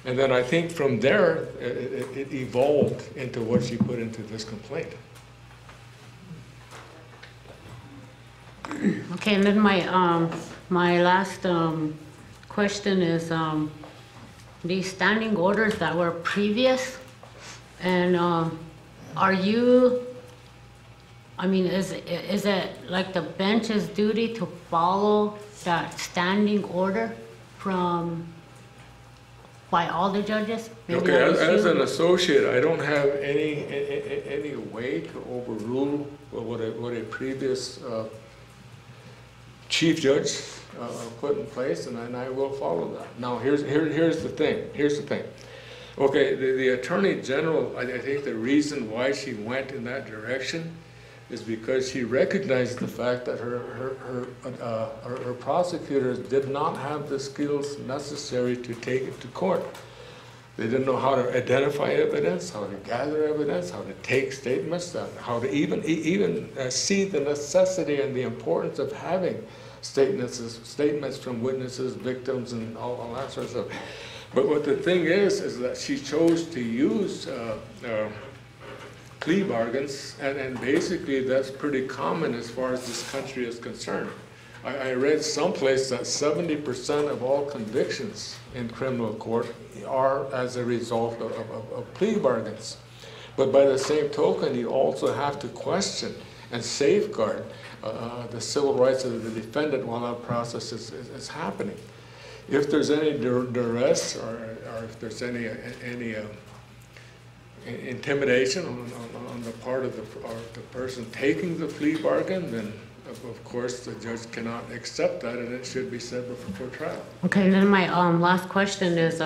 Speaker 9: And then I think from there, it evolved into what she put into this complaint.
Speaker 11: Okay, and then my last question is these standing orders that were previous, and are you, I mean, is it like the bench's duty to follow that standing order by all the judges? Maybe
Speaker 9: Okay, as an associate, I don't have any way to overrule what a previous chief judge put in place, and I will follow that. Now, here's the thing. Okay, the Attorney General, I think the reason why she went in that direction is because she recognized the fact that her prosecutors did not have the skills necessary to take it to court. They didn't know how to identify evidence, how to gather evidence, how to take statements, how to even see the necessity and the importance of having statements from witnesses, victims, and all that sort of stuff. But what the thing is that she chose to use plea bargains, and basically that's pretty common as far as this country is concerned. I read someplace that 70% of all convictions in criminal court are as a result of plea bargains. But by the same token, you also have to question and safeguard the civil rights of the defendant while that process is happening. If there's any duress or if there's any intimidation on the part of the person taking the plea bargain, then of course the judge cannot accept that, and it should be set before trial.
Speaker 11: Okay, and then my last question is,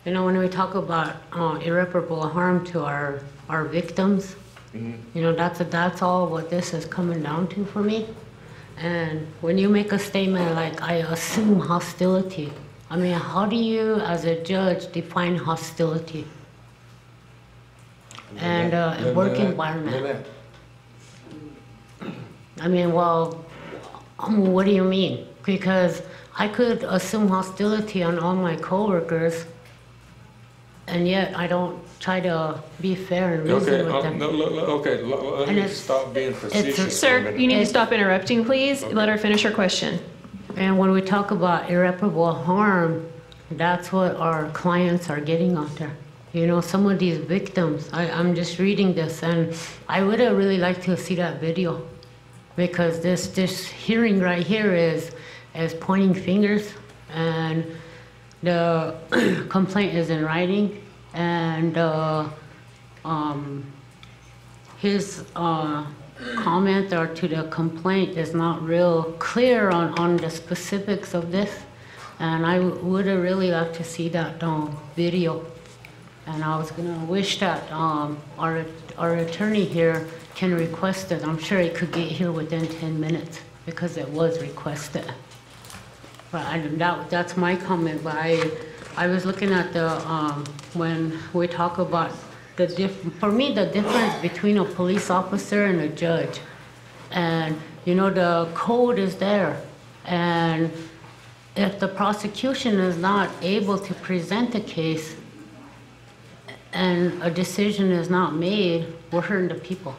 Speaker 11: when we talk about irreparable harm to our victims, that's all what this is coming down to for me. And when you make a statement like, I assume hostility, I mean, how do you, as a judge, define hostility and a work environment? I mean, well, what do you mean? Because I could assume hostility on all my coworkers, and yet I don't try to be fair and reason with them.
Speaker 9: Let me stop being facetious.
Speaker 6: Sir, you need to stop interrupting, please. Okay. Let her finish her question.
Speaker 11: And when we talk about irreparable harm, that's what our clients are getting out there. Some of these victims, I'm just reading this, and I would have really liked to see that video, because this hearing right here is pointing fingers, and the complaint is in writing, and his comment or to the complaint is not real clear on the specifics of this, and I would have really liked to see that video. And I was gonna wish that our attorney here can request it. I'm sure he could get here within 10 minutes because it was requested. But that's my comment. But I was looking at the when we talk about for me, the difference between a police officer and a judge, and the code is there, and if the prosecution is not able to present a case and a decision is not made, we're hurting the people,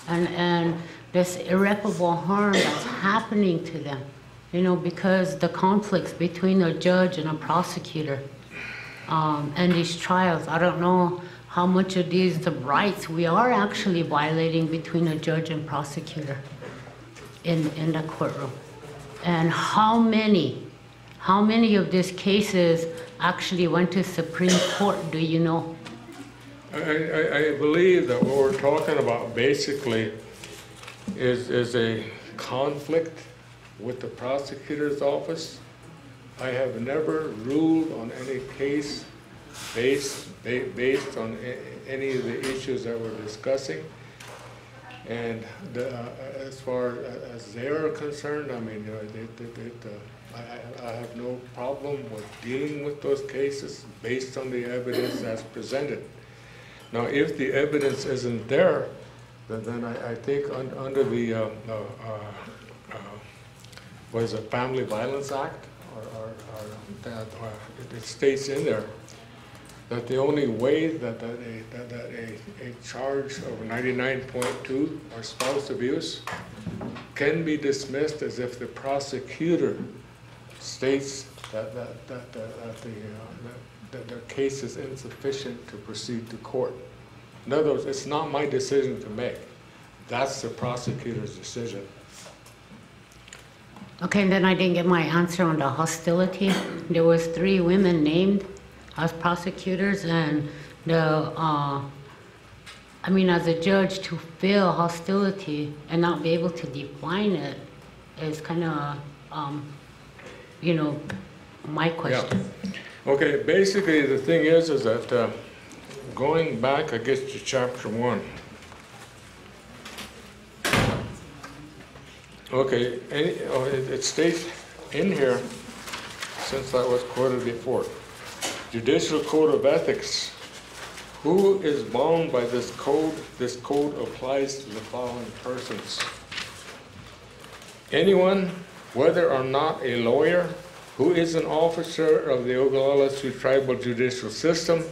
Speaker 11: and this irreparable harm that's happening to them, because the conflicts between a judge and a prosecutor, and these trials, I don't know how much of the rights we are actually violating between a judge and prosecutor in the courtroom. And how many of these cases actually went to Supreme Court, do you know?
Speaker 9: I believe that what we're talking about basically is a conflict with the prosecutor's office. I have never ruled on any case based on any of the issues that we're discussing. And as far as they are concerned, I mean, I have no problem with dealing with those cases based on the evidence that's presented. Now, if the evidence isn't there, then I think under the what is it, Family Violence Act, or it states in there that the only way that a charge of 99.2 or spouse abuse can be dismissed is if the prosecutor states that their case is insufficient to proceed to court. In other words, it's not my decision to make. That's the prosecutor's decision.
Speaker 11: Okay, and then I didn't get my answer on the hostility. There was 3 women named as prosecutors, and I mean, as a judge, to feel hostility and not be able to define it is kind of, you know, my question.
Speaker 9: Yeah. Okay, basically the thing is that going back, I guess, to chapter 1. Okay, it states in here, since that was quoted before, Judicial Code of Ethics. Who is bound by this code? This code applies to the following persons. Anyone, whether or not a lawyer, who is an officer of the Oglala Sioux Tribal Judicial System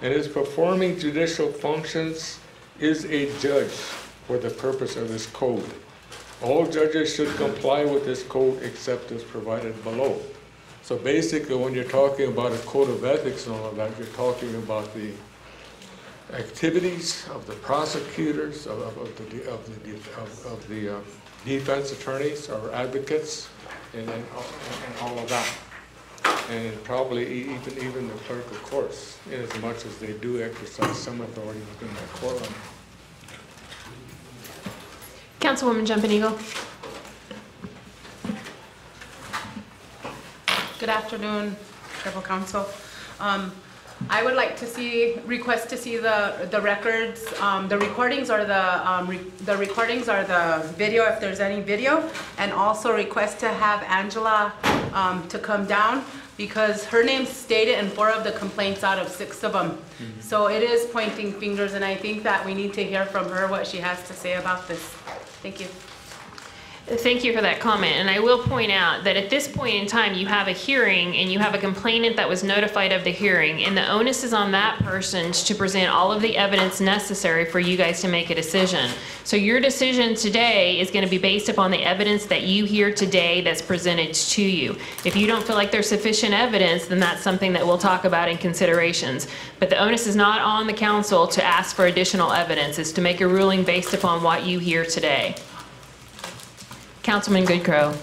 Speaker 9: and is performing judicial functions, is a judge for the purpose of this code. All judges should comply with this code except as provided below. So basically, when you're talking about a code of ethics and all of that, you're talking about the activities of the prosecutors, of the defense attorneys or advocates, and all of that, and probably even the clerk of courts, in as much as they do exercise some authority within that courtroom.
Speaker 6: Councilwoman Jumping Eagle.
Speaker 12: Good afternoon, Tribal Council. I would like to request to see the records, the recordings or the recordings or the video if there's any video, and also request to have Angela to come down because her name's stated in 4 of the complaints out of 6 of them. Mm-hmm. So it is pointing fingers, and I think that we need to hear from her what she has to say about this. Thank you.
Speaker 6: Thank you for that comment, and I will point out that at this point in time you have a hearing and you have a complainant that was notified of the hearing, and the onus is on that person to present all of the evidence necessary for you guys to make a decision. So your decision today is going to be based upon the evidence that you hear today that's presented to you. If you don't feel like there's sufficient evidence, then that's something that we'll talk about in considerations. But the onus is not on the council to ask for additional evidence. It's to make a ruling based upon what you hear today. Councilman Goodcrow.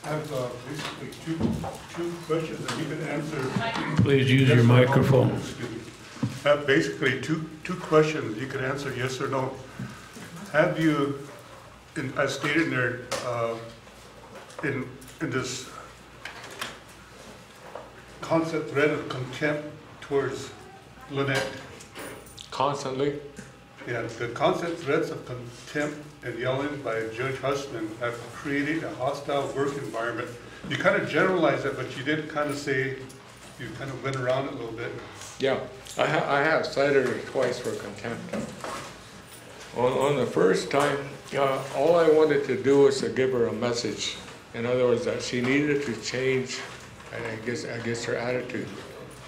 Speaker 1: I have basically two questions that you can answer.
Speaker 3: Please use your microphone.
Speaker 1: I have basically two questions you can answer yes or no. Have you, as stated in there, in this constant threat of contempt towards Lynette?
Speaker 9: Constantly?
Speaker 1: Yeah, the constant threats of contempt and yelling by Judge Hussman have created a hostile work environment. You kind of generalized it, but you did kind of say, you kind of went around it a little bit.
Speaker 9: Yeah, I have cited her twice for contempt. On the first time, all I wanted to do was to give her a message. In other words, that she needed to change, I guess her attitude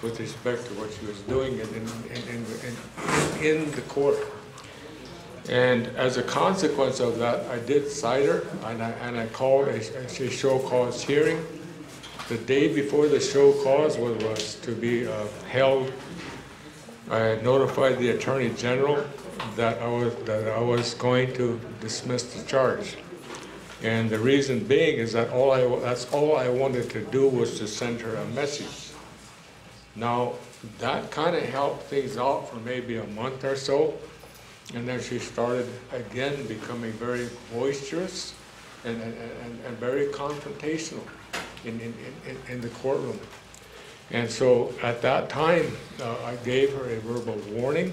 Speaker 9: with respect to what she was doing in the court. And as a consequence of that, I did cite her, and I called a show cause hearing. The day before the show cause was to be held, I notified the Attorney General that I was going to dismiss the charge. And the reason being is that that's all I wanted to do was to send her a message. Now, that kind of helped things out for maybe a month or so. And then she started again becoming very boisterous. and very confrontational in the courtroom. And so at that time, I gave her a verbal warning,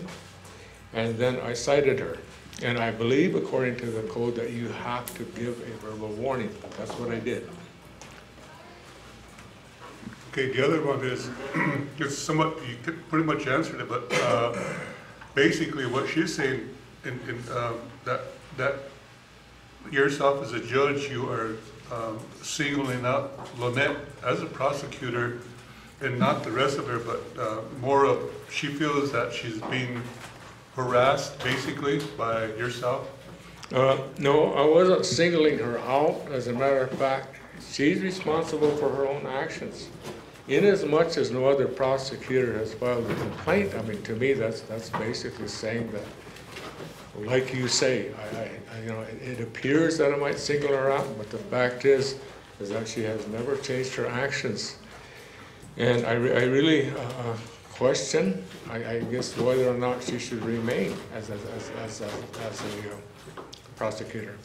Speaker 9: and then I cited her. And I believe, according to the code, that you have to give a verbal warning. That's what I did.
Speaker 1: Okay, the other one is, it's somewhat, you could pretty much answered it, but basically what she's saying, that yourself as a judge, you are singling out Lynette as a prosecutor and not the rest of her, but more of, she feels that she's being harassed basically by yourself?
Speaker 9: No, I wasn't singling her out. As a matter of fact, she's responsible for her own actions. Inasmuch as no other prosecutor has filed a complaint, I mean, to me, that's basically saying that, like you say, you know, it appears that I might single her out, but the fact is that she has never changed her actions. And I really question, I guess, whether or not she should remain as a prosecutor.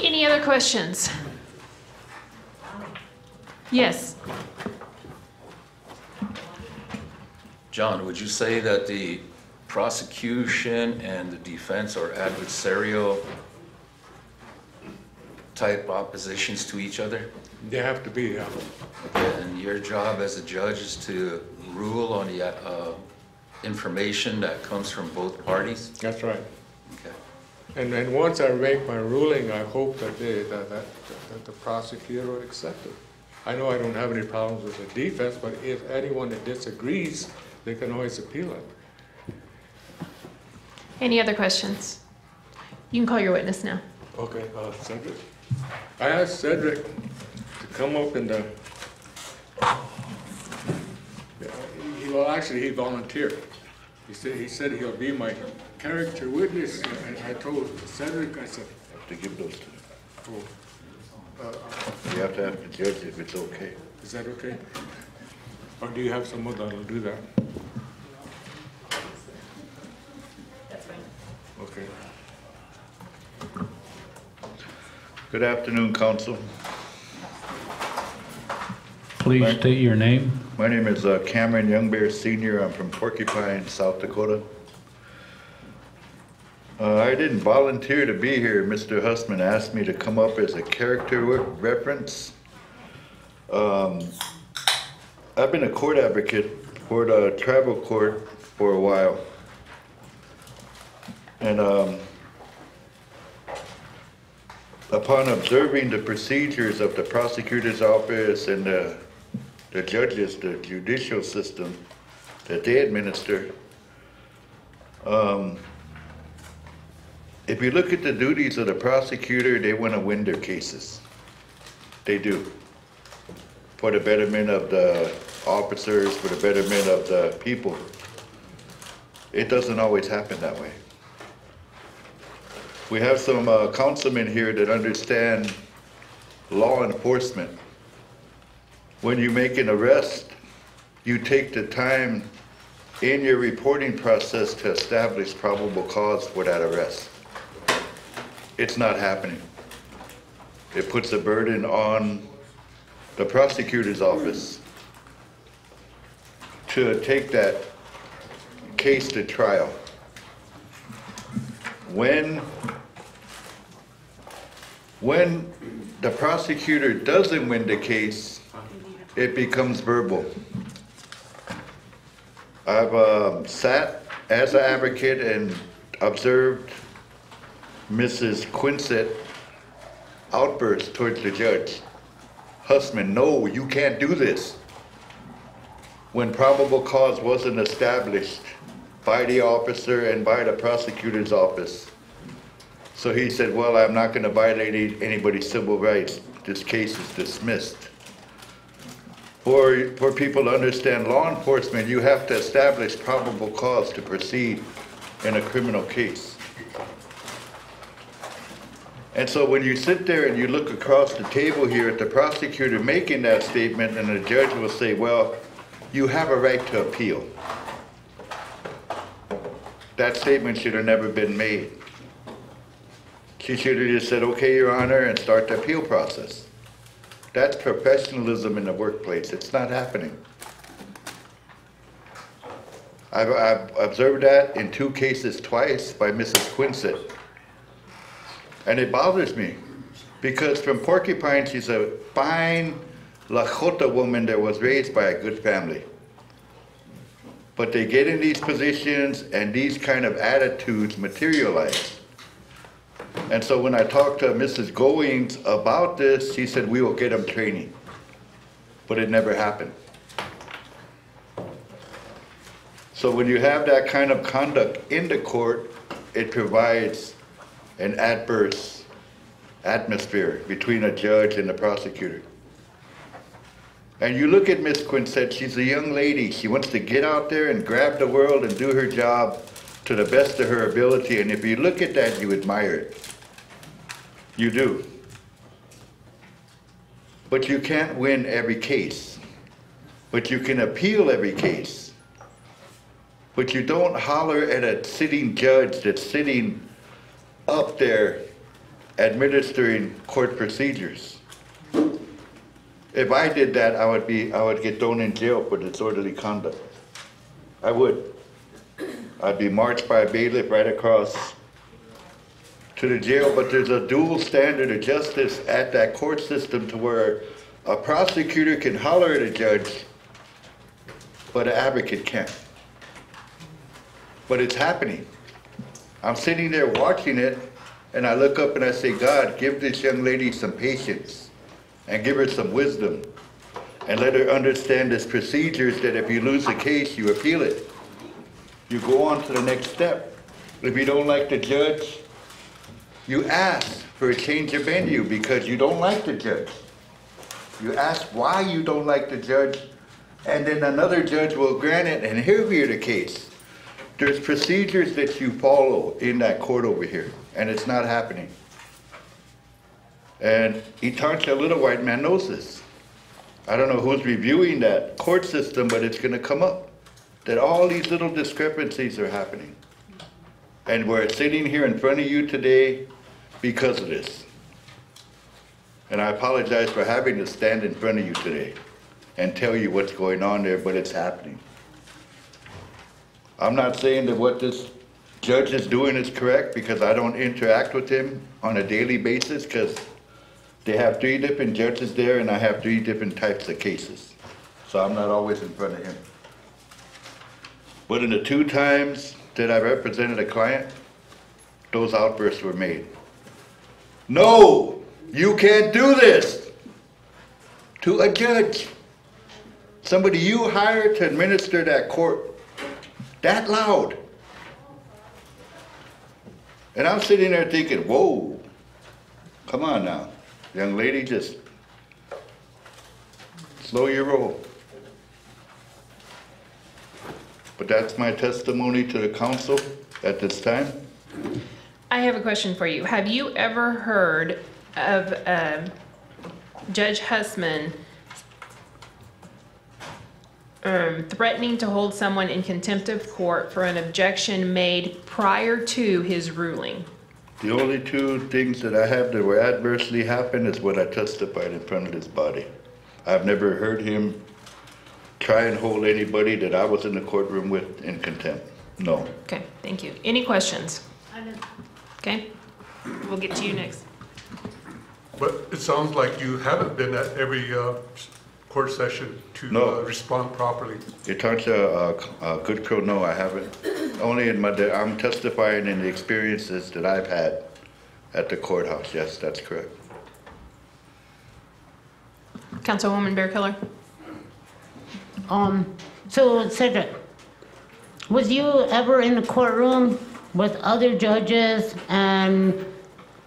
Speaker 6: Any other questions? Yes.
Speaker 2: John, would you say that the prosecution and the defense are adversarial type oppositions to each other?
Speaker 9: They have to be, yeah.
Speaker 2: Okay, and your job as a judge is to rule on the information that comes from both parties?
Speaker 9: That's right.
Speaker 2: Okay.
Speaker 9: And once I make my ruling, I hope that the prosecutor would accept it. I know I don't have any problems with the defense, but if anyone that disagrees, they can always appeal it.
Speaker 6: Any other questions? You can call your witness now.
Speaker 9: Okay, Cedric. I asked Cedric to come up and well, actually, he volunteered. He said he'll be my character witness, and I told Cedric, I said,
Speaker 13: I have to give those to him.
Speaker 9: Oh,
Speaker 13: You have to ask the judge if it's okay.
Speaker 9: is that okay? Or do you have someone that'll do that?
Speaker 12: That's fine.
Speaker 9: Okay.
Speaker 13: Good afternoon, counsel.
Speaker 14: Please state your name.
Speaker 13: My name is Cameron Youngbear Sr. I'm from Porcupine, South Dakota. I didn't volunteer to be here. Mr. Hussman asked me to come up as a character reference. I've been a court advocate for the tribal court for a while. And upon observing the procedures of the prosecutor's office and the judges, the judicial system that they administer, if you look at the duties of the prosecutor, they want to win their cases. They do. For the betterment of the officers, for the betterment of the people. It doesn't always happen that way. We have some councilmen here that understand law enforcement. When you make an arrest, you take the time in your reporting process to establish probable cause for that arrest. It's not happening. It puts a burden on the prosecutor's office to take that case to trial. When the prosecutor doesn't win the case, it becomes verbal. I've sat as an advocate and observed Mrs. Quinsett outburst towards the judge. Hussman, no, you can't do this. When probable cause wasn't established by the officer and by the prosecutor's office. So he said, well, I'm not going to violate anybody's civil rights. This case is dismissed. For people to understand law enforcement, you have to establish probable cause to proceed in a criminal case. And so when you sit there and you look across the table here at the prosecutor making that statement, and the judge will say, well, you have a right to appeal. That statement should have never been made. She should have just said, okay, Your Honor, and start the appeal process. That's professionalism in the workplace. It's not happening. I've observed that in 2 cases twice by Mrs. Quinsett. And it bothers me because from Porcupine, she's a fine Lakota woman that was raised by a good family. But they get in these positions and these kind of attitudes materialize. And so when I talked to Mrs. Goings about this, she said, we will get them training. But it never happened. So when you have that kind of conduct in the court, it provides an adverse atmosphere between a judge and the prosecutor. And you look at Miss Quinsett, she's a young lady. She wants to get out there and grab the world and do her job to the best of her ability. And if you look at that, you admire it. You do. But you can't win every case. But you can appeal every case. But you don't holler at a sitting judge that's sitting up there administering court procedures. If I did that, I would get thrown in jail for disorderly conduct. I would. I'd be marched by a bailiff right across to the jail, but there's a dual standard of justice at that court system to where a prosecutor can holler at a judge, but an advocate can't. But it's happening. I'm sitting there watching it, and I look up and I say, God, give this young lady some patience and give her some wisdom and let her understand this procedures that if you lose the case, you appeal it. You go on to the next step. If you don't like the judge, you ask for a change of venue because you don't like the judge. You ask why you don't like the judge, and then another judge will grant it and he'll hear the case. There's procedures that you follow in that court over here, and it's not happening. And Itancha, little white man, knows this. I don't know who's reviewing that court system, but it's going to come up that all these little discrepancies are happening. And we're sitting here in front of you today because of this. And I apologize for having to stand in front of you today and tell you what's going on there, but it's happening. I'm not saying that what this judge is doing is correct because I don't interact with him on a daily basis because they have 3 different judges there and I have 3 different types of cases. So I'm not always in front of him. But in the 2 times that I represented a client, those outbursts were made. No, you can't do this to a judge. Somebody you hired to administer that court. That loud. And I'm sitting there thinking, whoa, come on now. Young lady, just slow your roll. But that's my testimony to the council at this time.
Speaker 6: I have a question for you. Have you ever heard of Judge Hussman threatening to hold someone in contempt of court for an objection made prior to his ruling?
Speaker 13: The only 2 things that I have that were adversely happened is what I testified in front of this body. I've never heard him try and hold anybody that I was in the courtroom with in contempt. No.
Speaker 6: Okay, thank you. Any questions?
Speaker 11: I don't.
Speaker 6: Okay, we'll get to you next.
Speaker 1: But it sounds like you haven't been at every court session to respond properly.
Speaker 13: It turns a good crow, no, I haven't. Only in I'm testifying in the experiences that I've had at the courthouse. Yes, that's correct.
Speaker 6: Councilwoman Bear Killer.
Speaker 11: So Cedric, was you ever in the courtroom with other judges and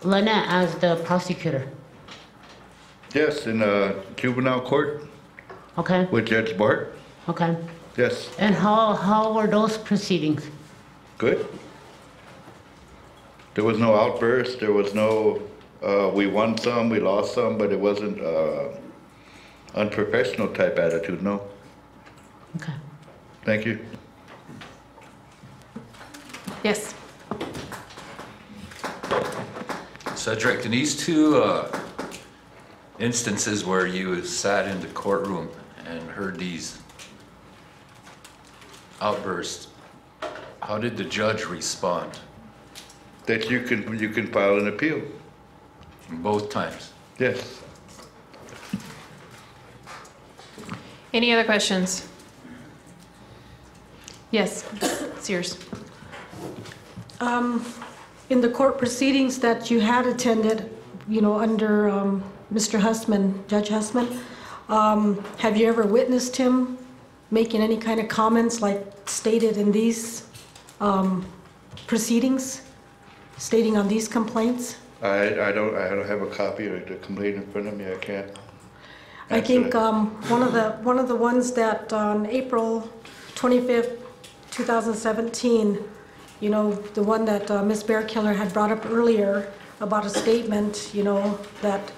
Speaker 11: Lynette as the prosecutor?
Speaker 13: Yes, in a juvenile court.
Speaker 11: Okay.
Speaker 13: With Judge Bart.
Speaker 11: Okay.
Speaker 13: Yes.
Speaker 11: And how were those proceedings?
Speaker 13: Good. There was no outburst. There was no, we won some, we lost some, but it wasn't unprofessional type attitude, no.
Speaker 11: Okay.
Speaker 13: Thank you.
Speaker 6: Yes.
Speaker 2: Cedric, in these two instances where you sat in the courtroom and heard these outbursts, how did the judge respond?
Speaker 13: That you can file an appeal.
Speaker 2: Both times?
Speaker 13: Yes.
Speaker 6: Any other questions? Yes, Sears.
Speaker 15: In the court proceedings that you had attended, you know, under Mr. Hussman, Judge Hussman, have you ever witnessed him making any kind of comments like stated in these proceedings, stating on these complaints?
Speaker 13: I don't have a copy of the complaint in front of me. I can't.
Speaker 15: I think one of the ones that on April 25th, 2017, you know, the one that Ms. Bearkiller had brought up earlier about a statement, you know, that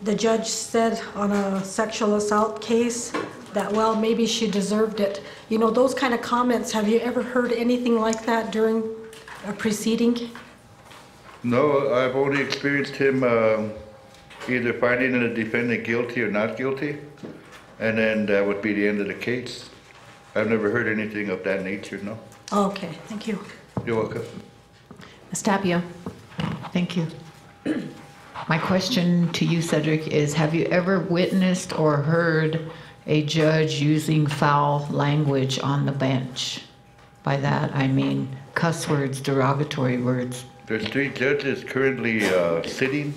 Speaker 15: the judge said on a sexual assault case that, well, maybe she deserved it. You know, those kind of comments, have you ever heard anything like that during a proceeding?
Speaker 13: No, I've only experienced him either finding the defendant guilty or not guilty, and then that would be the end of the case. I've never heard anything of that nature, no.
Speaker 15: Okay, thank you.
Speaker 13: You're welcome.
Speaker 5: Ms. Tapia. Thank you. My question to you, Cedric, is have you ever witnessed or heard a judge using foul language on the bench? By that, I mean cuss words, derogatory words.
Speaker 13: There's 3 judges currently sitting,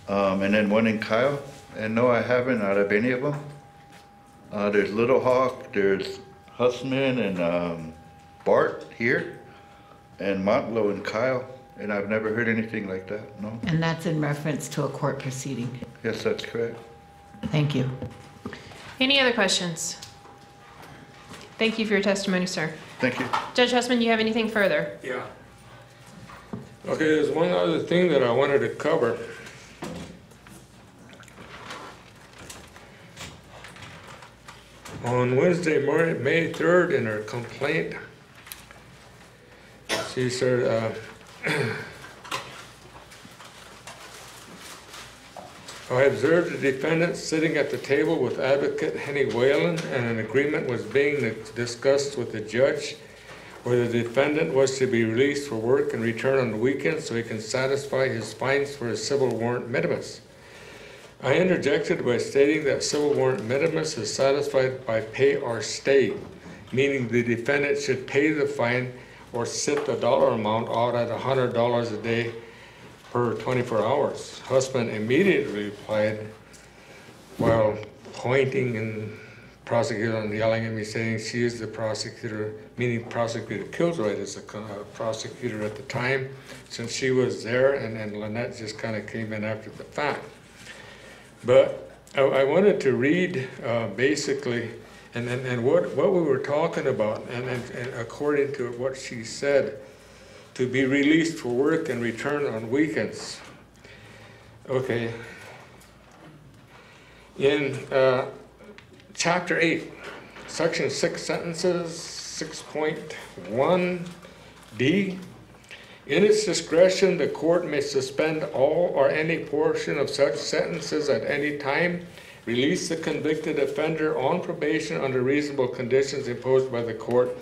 Speaker 13: and then 1 in Kyle. And no, I haven't out of any of them. There's Little Hawk, there's Hussman and Bart here, and Montlow and Kyle. And I've never heard anything like that, no.
Speaker 5: And that's in reference to a court proceeding?
Speaker 13: Yes, that's correct.
Speaker 6: Thank you. Any other questions? Thank you for your testimony, sir.
Speaker 13: Thank you.
Speaker 6: Judge Hussman, do you have anything further?
Speaker 9: Yeah. Okay, there's one other thing that I wanted to cover. On Wednesday, May 3rd, in her complaint, she said, I observed the defendant sitting at the table with Advocate Henny Whalen, and an agreement was being discussed with the judge where the defendant was to be released for work and return on the weekend so he can satisfy his fines for his civil warrant minimus. I interjected by stating that civil warrant minimus is satisfied by pay or stay, meaning the defendant should pay the fine or sit the dollar amount out at $100 a day per 24 hours. Husband immediately replied while pointing and prosecutor and yelling at me, saying she is the prosecutor, meaning Prosecutor Killjoy is the prosecutor at the time, since she was there, and Lynette just kind of came in after the fact. But I wanted to read basically, and what we were talking about, and according to what she said, to be released for work and return on weekends. Okay. In Chapter 8, Section 6 sentences, 6.1d, in its discretion, the court may suspend all or any portion of such sentences at any time, release the convicted offender on probation under reasonable conditions imposed by the court,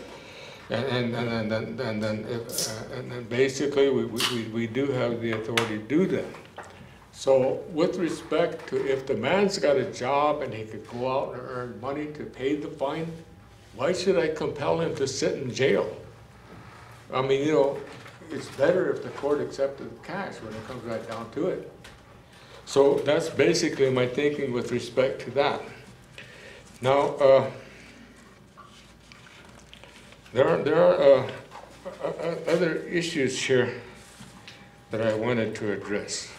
Speaker 9: and then basically we do have the authority to do that. So with respect to if the man's got a job and he could go out and earn money to pay the fine, why should I compel him to sit in jail? I mean, you know, it's better if the court accepted cash when it comes right down to it. So that's basically my thinking with respect to that. Now, there are other issues here that I wanted to address.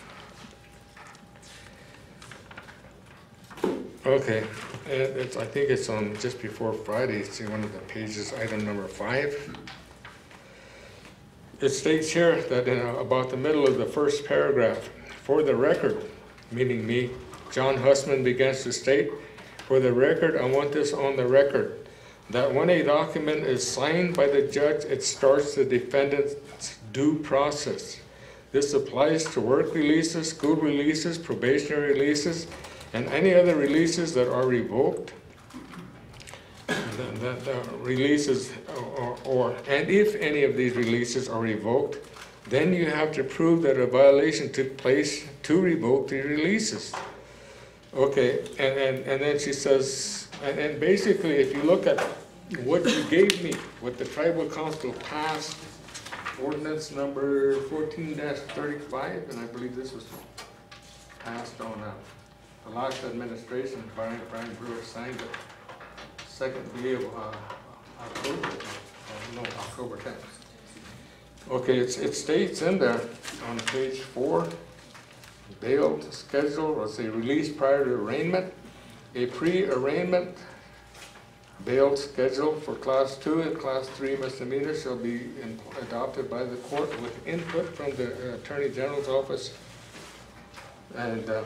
Speaker 9: Okay, I think it's on just before Friday. It's in one of the pages, item number 5. It states here that in about the middle of the first paragraph, for the record, meaning me, John Hussman begins to state, for the record, I want this on the record, that when a document is signed by the judge, it starts the defendant's due process. This applies to work releases, school releases, probationary releases, and any other releases that are revoked. That releases, and if any of these releases are revoked, then you have to prove that a violation took place to revoke the releases. Okay, and then she says, and basically if you look at what you gave me, what the tribal council passed, ordinance number 14-35, and I believe this was passed on the last administration. Brian Brewer signed it, second day of October 10th. Okay, it states in there on page 4, bail schedule, let's say release prior to arraignment. A pre-arraignment bail schedule for class 2 and class 3 misdemeanors shall be adopted by the court with input from the Attorney General's office and the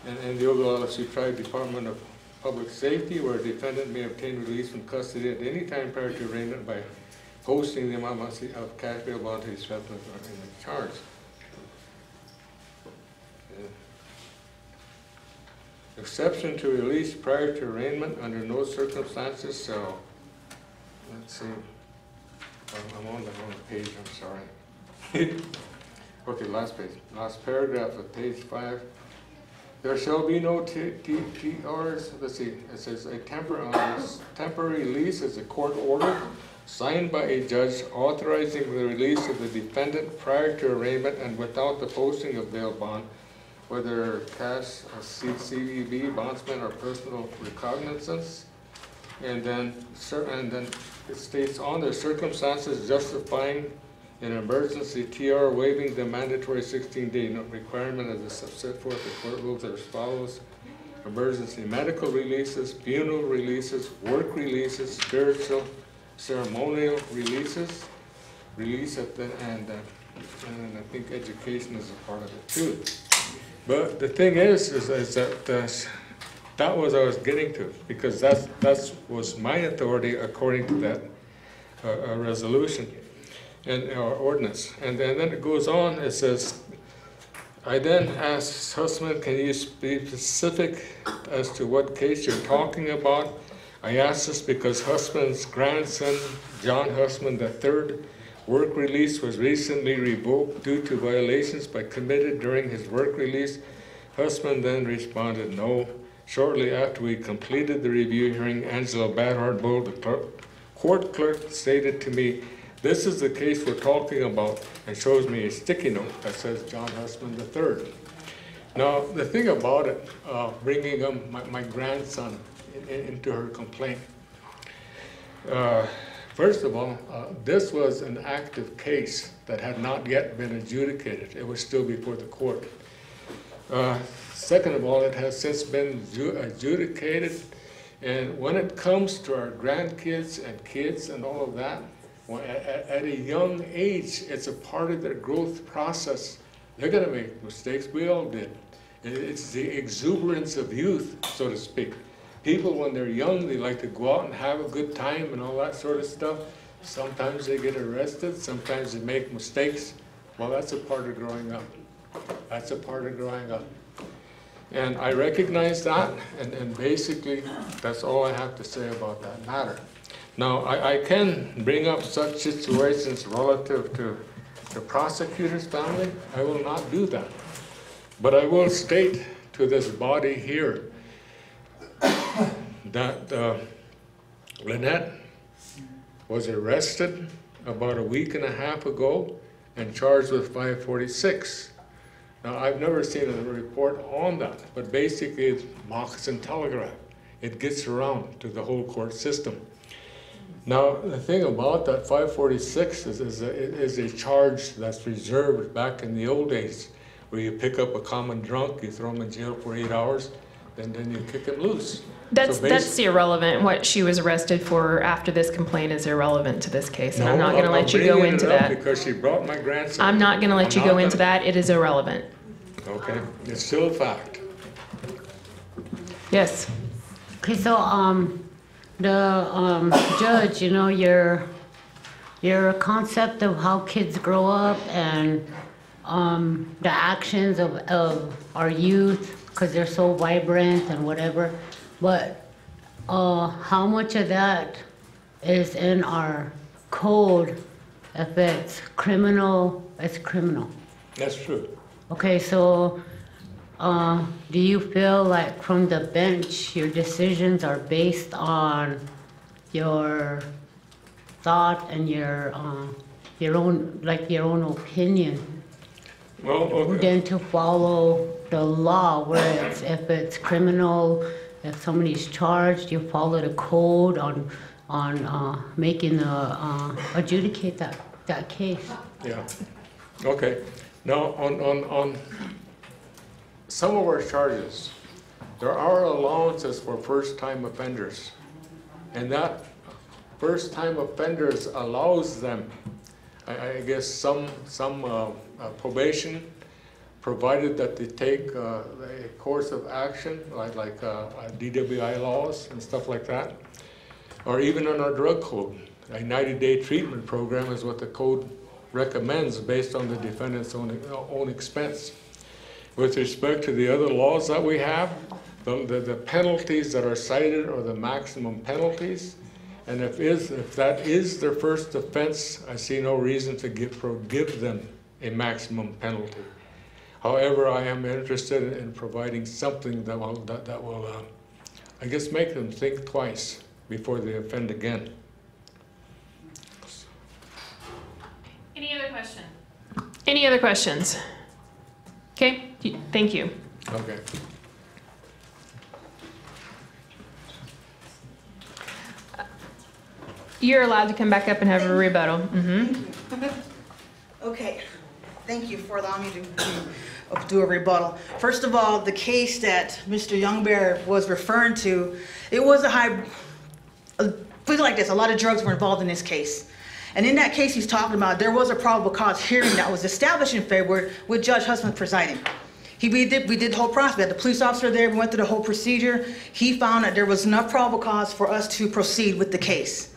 Speaker 9: Oglala Sioux Tribe Department of Public Safety, where a defendant may obtain release from custody at any time prior to arraignment by posting the amount of cash bail bond to his in the charge. Exception to release prior to arraignment under no circumstances shall, let's see, I'm on the wrong page, I'm sorry. Okay, last page, last paragraph of page 5. There shall be no TRs, let's see, it says a temporary release is a court order signed by a judge authorizing the release of the defendant prior to arraignment and without the posting of bail bond, whether cash, CVB, bondsman, or personal recognizance. And then it states on the circumstances justifying an emergency TR waiving the mandatory 16-day requirement as set forth the court rules as follows: emergency medical releases, funeral releases, work releases, spiritual, ceremonial releases, release at the and I think education is a part of it too. But the thing is that that was I was getting to, because that was my authority according to that resolution and ordinance. And then it goes on. It says, I then asked Hussman, can you be specific as to what case you're talking about? I asked this because Hussman's grandson, John Hussman III, work release was recently revoked due to violations committed during his work release. Hussman then responded, no. Shortly after we completed the review hearing, Angela Badhart-Bull, the court clerk, stated to me, this is the case we're talking about, and shows me a sticky note that says John Hussman III. Now, the thing about it, bringing my grandson into her complaint, first of all, this was an active case that had not yet been adjudicated. It was still before the court. Second of all, it has since been adjudicated. And when it comes to our grandkids and kids and all of that, at a young age, it's a part of their growth process. They're going to make mistakes. We all did. It's the exuberance of youth, so to speak. People, when they're young, they like to go out and have a good time and all that sort of stuff. Sometimes they get arrested. Sometimes they make mistakes. Well, that's a part of growing up. That's a part of growing up. And I recognize that, and basically, that's all I have to say about that matter. Now, I can bring up such situations relative to the prosecutor's family. I will not do that. But I will state to this body here that Lynette was arrested about a week and a half ago and charged with 546. Now, I've never seen a report on that, but basically it's moccasin telegraph. It gets around to the whole court system. Now, the thing about that 546 is a charge that's reserved back in the old days, where you pick up a common drunk, you throw him in jail for 8 hours, then you kick him loose.
Speaker 6: That's irrelevant. What she was arrested for after this complaint is irrelevant to this case, and I'm not going to let you go into that.
Speaker 9: Because she brought my grandson.
Speaker 6: I'm not going to let you go into that. It is irrelevant.
Speaker 9: Okay, it's still a fact.
Speaker 6: Yes.
Speaker 11: Okay, so the judge, you know, your your concept of how kids grow up and the actions of our youth, because they're so vibrant and whatever, but how much of that is in our code? If it's criminal, it's criminal.
Speaker 9: That's true.
Speaker 11: Okay, so do you feel like from the bench, your decisions are based on your thought and your own opinion?
Speaker 9: Well, okay.
Speaker 11: Than to follow the law, where if it's criminal, if somebody's charged, you follow the code on making adjudicate that case.
Speaker 9: Yeah, okay. Now, on some of our charges, there are allowances for first-time offenders. And that first-time offenders allows them, I guess, some probation, provided that they take a course of action, like DWI laws and stuff like that. Or even on our drug code, a 90-day treatment program is what the code recommends based on the defendant's own expense. With respect to the other laws that we have, the penalties that are cited are the maximum penalties. And if that is their first offense, I see no reason to give them a maximum penalty. However, I am interested in providing something that will I guess, make them think twice before they offend again.
Speaker 6: Any other question? Any other questions? Okay, thank you.
Speaker 9: Okay.
Speaker 6: You're allowed to come back up and have a rebuttal.
Speaker 7: Okay, thank you for allowing me to do a rebuttal. First of all, the case that Mr. Youngbear was referring to, it was put it like this, a lot of drugs were involved in this case. And in that case he's talking about, there was a probable cause hearing that was established in February with Judge Husband presiding. We did the whole process. We had the police officer there, we went through the whole procedure. He found that there was enough probable cause for us to proceed with the case.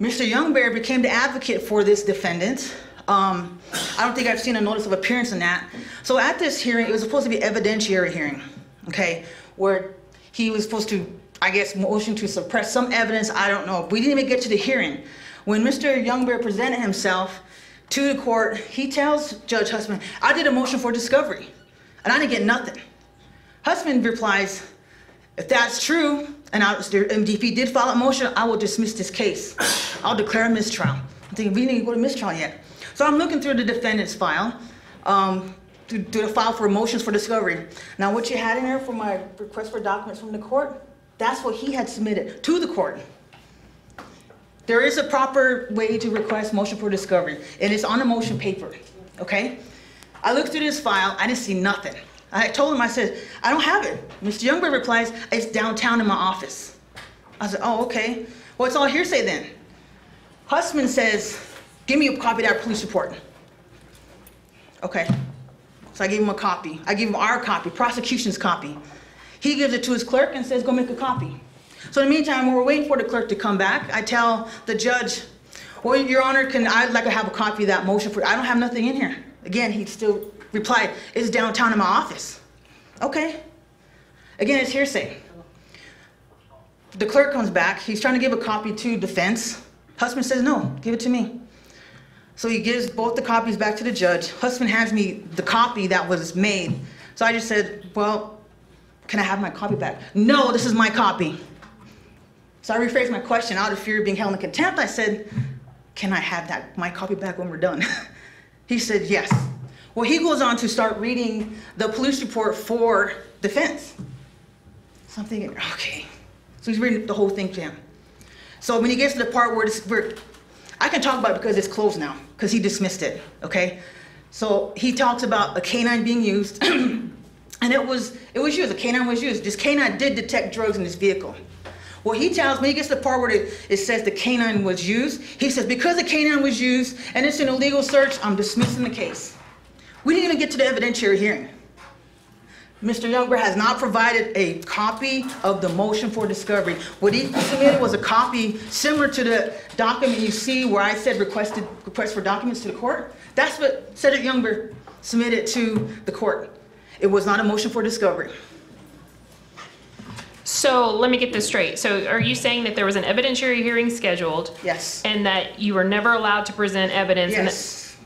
Speaker 7: Mr. Youngbear became the advocate for this defendant. I don't think I've seen a notice of appearance in that. So at this hearing, it was supposed to be an evidentiary hearing, okay, where he was supposed to, I guess, motion to suppress some evidence, I don't know. We didn't even get to the hearing. When Mr. Youngbear presented himself to the court, he tells Judge Husband, I did a motion for discovery, and I didn't get nothing. Husband replies, if that's true, and if he did file a motion, I will dismiss this case. I'll declare a mistrial. I'm thinking, we didn't go to mistrial yet. So I'm looking through the defendant's file, to do the file for motions for discovery. Now what you had in there for my request for documents from the court, that's what he had submitted to the court. There is a proper way to request motion for discovery, and it's on a motion paper, okay? I looked through this file, I didn't see nothing. I told him, I said, I don't have it. Mr. Youngbear replies, it's downtown in my office. I said, oh, okay. Well, it's all hearsay then. Husband says, give me a copy of that police report. Okay. So I gave him a copy. I gave him our copy, prosecution's copy. He gives it to his clerk and says, go make a copy. So in the meantime, when we're waiting for the clerk to come back, I tell the judge, well, Your Honor, I'd like to have a copy of that motion for, I don't have nothing in here. Again, he still replied, it's downtown in my office. Okay. Again, it's hearsay. The clerk comes back, he's trying to give a copy to defense. Husband says, no, give it to me. So he gives both the copies back to the judge. Husband hands me the copy that was made. So I just said, well, can I have my copy back? No, this is my copy. So I rephrased my question out of fear of being held in contempt. I said, can I have my copy back when we're done? He said, yes. Well, he goes on to start reading the police report for defense. So I'm thinking, okay. So he's reading the whole thing to him. So when he gets to the part where I can talk about it because it's closed now, because he dismissed it, okay? So he talks about a canine being used, and it was used, a canine was used. This canine did detect drugs in this vehicle. Well, he tells me, he gets to the part where it says the canine was used. He says, because the canine was used and it's an illegal search, I'm dismissing the case. We didn't even get to the evidentiary hearing. Mr. Youngberg has not provided a copy of the motion for discovery. What he submitted was a copy similar to the document you see where I said request for documents to the court. That's what Cedric Youngberg submitted to the court. It was not a motion for discovery.
Speaker 6: So let me get this straight. So are you saying that there was an evidentiary hearing scheduled?
Speaker 7: Yes.
Speaker 6: And that you were never allowed to present evidence?
Speaker 7: Yes.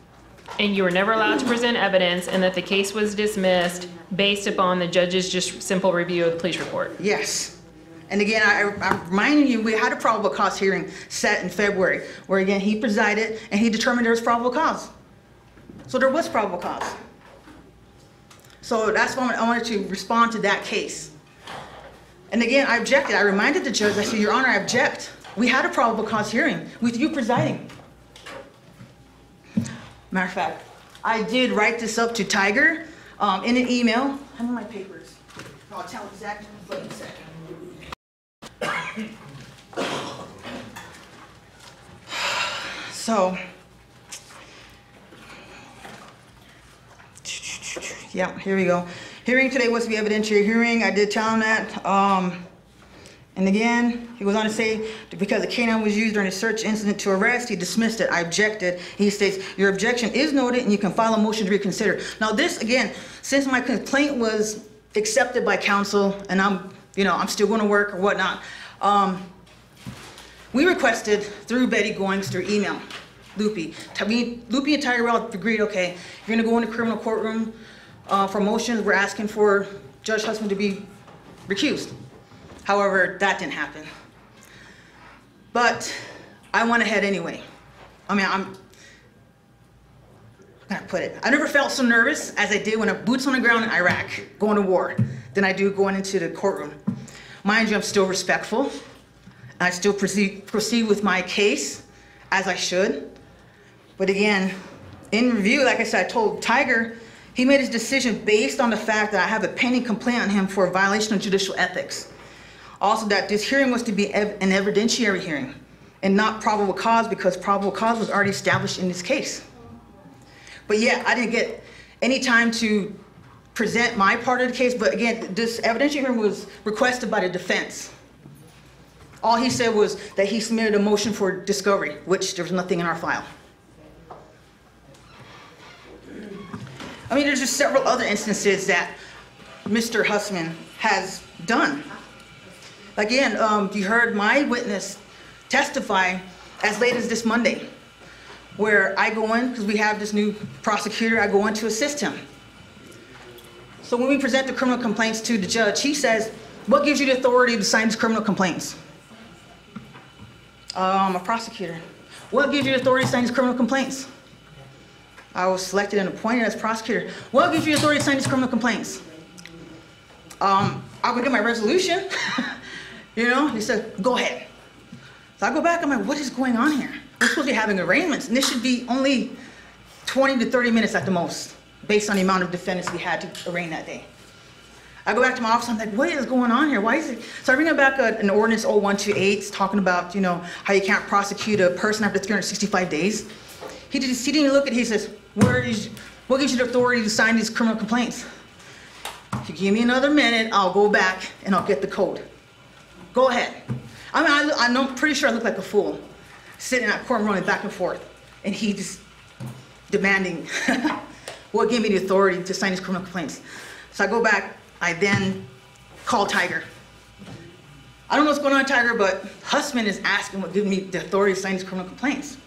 Speaker 6: And you were never allowed to present evidence, and that the case was dismissed based upon the judge's just simple review of the police report?
Speaker 7: Yes. And again, I'm reminding you, we had a probable cause hearing set in February, where again, he presided and he determined there was probable cause. So there was probable cause. So that's why I wanted to respond to that case. And again, I objected. I reminded the judge, I said, Your Honor, I object. We had a probable cause hearing with you presiding. Matter of fact, I did write this up to Tiger in an email. I have my papers. I'll tell exactly what he said. So, yeah, here we go. Hearing today was to be evidentiary hearing. I did tell him that. And again, he goes on to say, because the canine was used during a search incident to arrest, he dismissed it. I objected. He states, your objection is noted and you can file a motion to reconsider. Now this, again, since my complaint was accepted by counsel and I'm still going to work or whatnot, we requested through Betty Goings through email, Loopy. Loopy and Tiger all agreed, okay, you're going to go in the criminal courtroom for motions. We're asking for Judge Hussman to be recused. However, that didn't happen. But I went ahead anyway. I mean, I'm gonna put it. I never felt so nervous as I did when I boots on the ground in Iraq, going to war, than I do going into the courtroom. Mind you, I'm still respectful. I still proceed with my case as I should. But again, in review, like I said, I told Tiger, he made his decision based on the fact that I have a pending complaint on him for a violation of judicial ethics. Also, that this hearing was to be an evidentiary hearing and not probable cause, because probable cause was already established in this case. But yeah, I didn't get any time to present my part of the case. But again, this evidentiary hearing was requested by the defense. All he said was that he submitted a motion for discovery, which there was nothing in our file. I mean, there's just several other instances that Mr. Hussman has done. Again, you heard my witness testify as late as this Monday, where I go in, because we have this new prosecutor, I go in to assist him. So when we present the criminal complaints to the judge, he says, what gives you the authority to sign these criminal complaints? I'm a prosecutor. What gives you the authority to sign these criminal complaints? I was selected and appointed as prosecutor. What gives you the authority to sign these criminal complaints? I'm gonna get my resolution. He said, go ahead. So I go back, I'm like, what is going on here? We're supposed to be having arraignments, and this should be only 20 to 30 minutes at the most, based on the amount of defendants we had to arraign that day. I go back to my office, I'm like, what is going on here? Why is it? So I bring back an ordinance 0128 talking about, how you can't prosecute a person after 365 days. He didn't look at it, he says, what gives you the authority to sign these criminal complaints? If you give me another minute, I'll go back and I'll get the code. Go ahead. I mean, I'm pretty sure I look like a fool, sitting in that courtroom running back and forth, and he just demanding what gave me the authority to sign these criminal complaints. So I go back, I then call Tiger. I don't know what's going on, Tiger, but Hussman is asking what gives me the authority to sign these criminal complaints.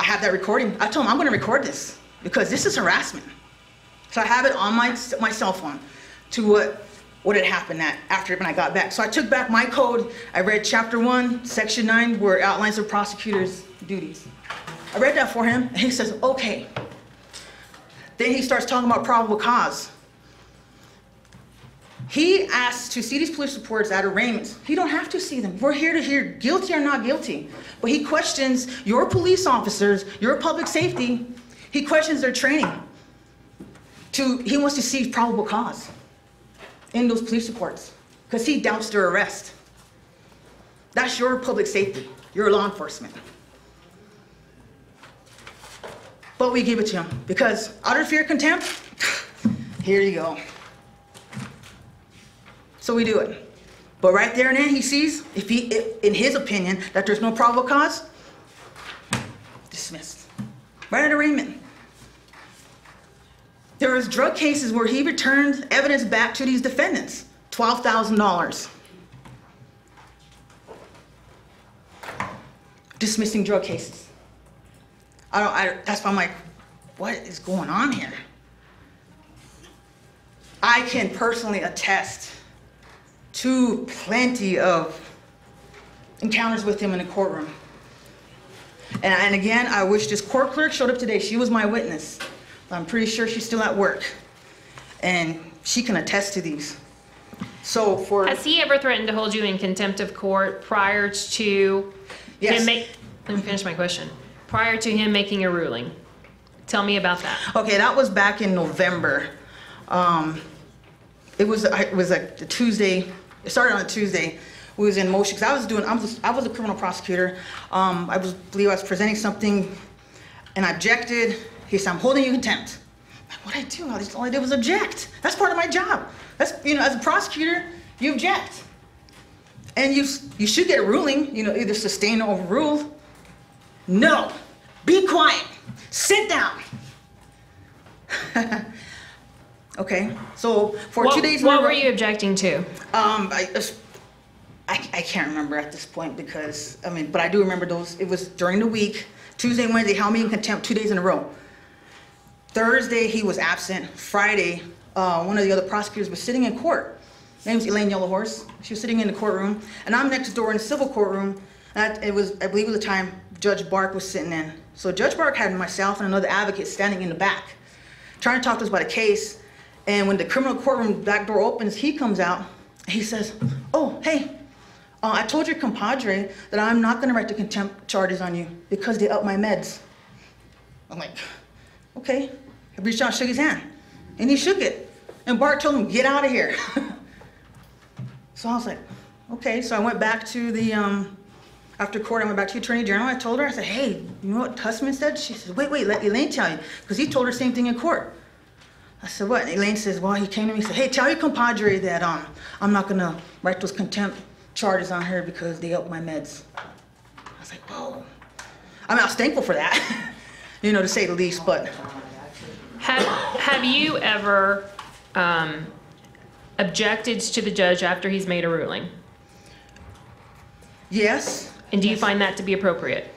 Speaker 7: I have that recording. I told him I'm going to record this because this is harassment. So I have it on my cell phone to what had happened after when I got back. So I took back my code. I read chapter 1, section 9, where it outlines the prosecutor's duties. I read that for him, and he says, okay. Then he starts talking about probable cause. He asks to see these police reports at arraignments. He don't have to see them. We're here to hear guilty or not guilty. But he questions your police officers, your public safety. He questions their training. He wants to see probable cause in those police reports because he doubts their arrest. That's your public safety, your law enforcement. But we give it to him because out of fear of contempt, Here you go. So we do it. But right there and then he sees, if in his opinion, that there's no probable cause, dismissed. Right at arraignment. There was drug cases where he returned evidence back to these defendants, $12,000. Dismissing drug cases. That's why I'm like, what is going on here? I can personally attest to plenty of encounters with him in the courtroom. And again, I wish this court clerk showed up today. She was my witness. I'm pretty sure she's still at work. And she can attest to these. So for...
Speaker 6: Has he ever threatened to hold you in contempt of court prior to him let me finish my question. Prior to him making a ruling? Tell me about that. Okay, that was back in November.
Speaker 7: It was like the Tuesday. It started on a Tuesday. We was in motion because I was a criminal prosecutor. I believe I was presenting something, and I objected. He said, "I'm holding you in contempt." What did I do? All I did was object. That's part of my job. That's, as a prosecutor, you object, and you should get a ruling. Either sustained or overruled. No, be quiet. Sit down. Okay, so for 2 days.
Speaker 6: What were you objecting to?
Speaker 7: I can't remember at this point because, but I do remember those. It was during the week. Tuesday, Wednesday, held me in contempt 2 days in a row. Thursday, he was absent. Friday, one of the other prosecutors was sitting in court. Her name's Elaine Yellowhorse. She was sitting in the courtroom, and I'm next door in the civil courtroom. And I believe it was the time Judge Bark was sitting in. So Judge Bark had myself and another advocate standing in the back, trying to talk to us about a case. And when the criminal courtroom back door opens, he comes out. He says, "Oh, hey, I told your compadre that I'm not going to write the contempt charges on you because they upped my meds." I'm like, okay. I reached out and shook his hand, and he shook it. And Bart told him, "Get out of here." So I was like, okay. So I went back to the, after court, I went back to the Attorney General. I told her, I said, "Hey, you know what Hussman said?" She said, wait, let Elaine tell you, because he told her the same thing in court. I said, "What?" And Elaine says, well, he came to me and said, "Hey, tell your compadre that I'm not going to write those contempt charges on her because they upped my meds." I was like, whoa. I was thankful for that, to say the least, but.
Speaker 6: Have you ever objected to the judge after he's made a ruling?
Speaker 7: Yes.
Speaker 6: And do you find that to be appropriate?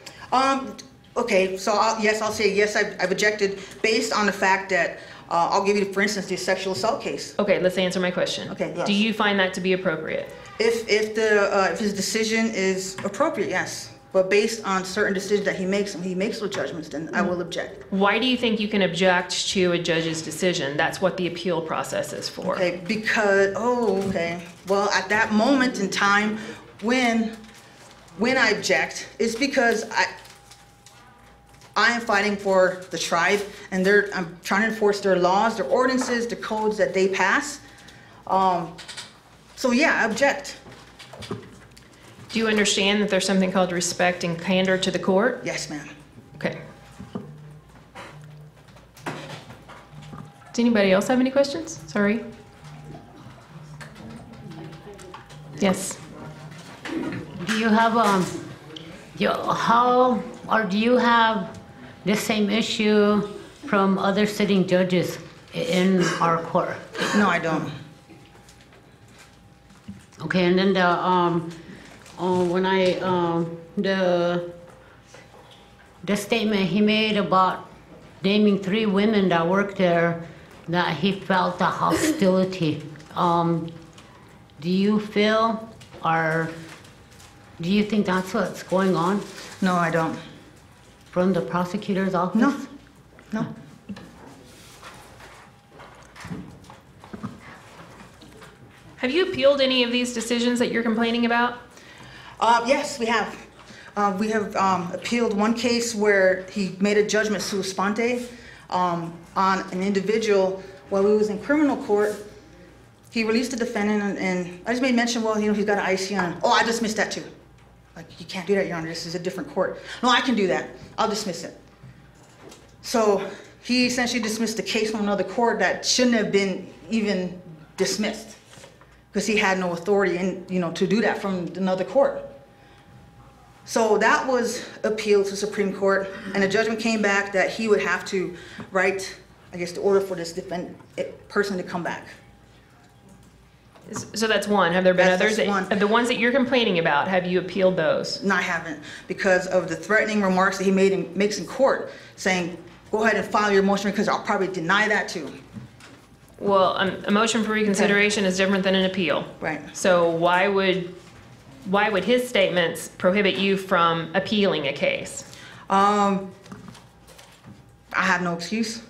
Speaker 7: Okay, so I'll say yes, I've objected based on the fact that, I'll give you, for instance, the sexual assault case.
Speaker 6: Okay, let's answer my question. Okay, yes. Do you find that to be appropriate?
Speaker 7: If his decision is appropriate, yes. But based on certain decisions that he makes those judgments, then I will object.
Speaker 6: Why do you think you can object to a judge's decision? That's what the appeal process is for.
Speaker 7: Okay, because, okay. Well, at that moment in time, when I object, it's because I am fighting for the tribe, and I'm trying to enforce their laws, their ordinances, the codes that they pass. So yeah, I object.
Speaker 6: Do you understand that there's something called respect and candor to the court?
Speaker 7: Yes, ma'am.
Speaker 6: Okay. Does anybody else have any questions? Sorry. Yes.
Speaker 11: Do you have do you have the same issue from other sitting judges in our court?
Speaker 7: No, I don't.
Speaker 11: Okay, and then the statement he made about naming 3 women that worked there, that he felt the hostility. Do you feel, or do you think that's what's going on?
Speaker 7: No, I don't.
Speaker 11: From the prosecutor's office?
Speaker 7: No.
Speaker 6: Have you appealed any of these decisions that you're complaining about?
Speaker 7: Yes, we have. We have appealed one case where he made a judgment sua sponte on an individual while he was in criminal court. He released the defendant, and I just made mention, well, he's got an IC on him. Oh, I dismissed that too. Like, you can't do that, Your Honor. This is a different court. No, I can do that. I'll dismiss it. So he essentially dismissed the case from another court that shouldn't have been even dismissed, because he had no authority to do that from another court. So that was appealed to Supreme Court, and the judgment came back that he would have to write, I guess, the order for this person to come back.
Speaker 6: So that's one. Have there been
Speaker 7: That's
Speaker 6: others?
Speaker 7: one.
Speaker 6: The ones that you're complaining about, have you appealed those?
Speaker 7: No, I haven't, because of the threatening remarks that he makes in court, saying, go ahead and file your motion because I'll probably deny that too.
Speaker 6: Well, a motion for reconsideration is different than an appeal.
Speaker 7: Right.
Speaker 6: So why would his statements prohibit you from appealing a case?
Speaker 7: I have no excuse.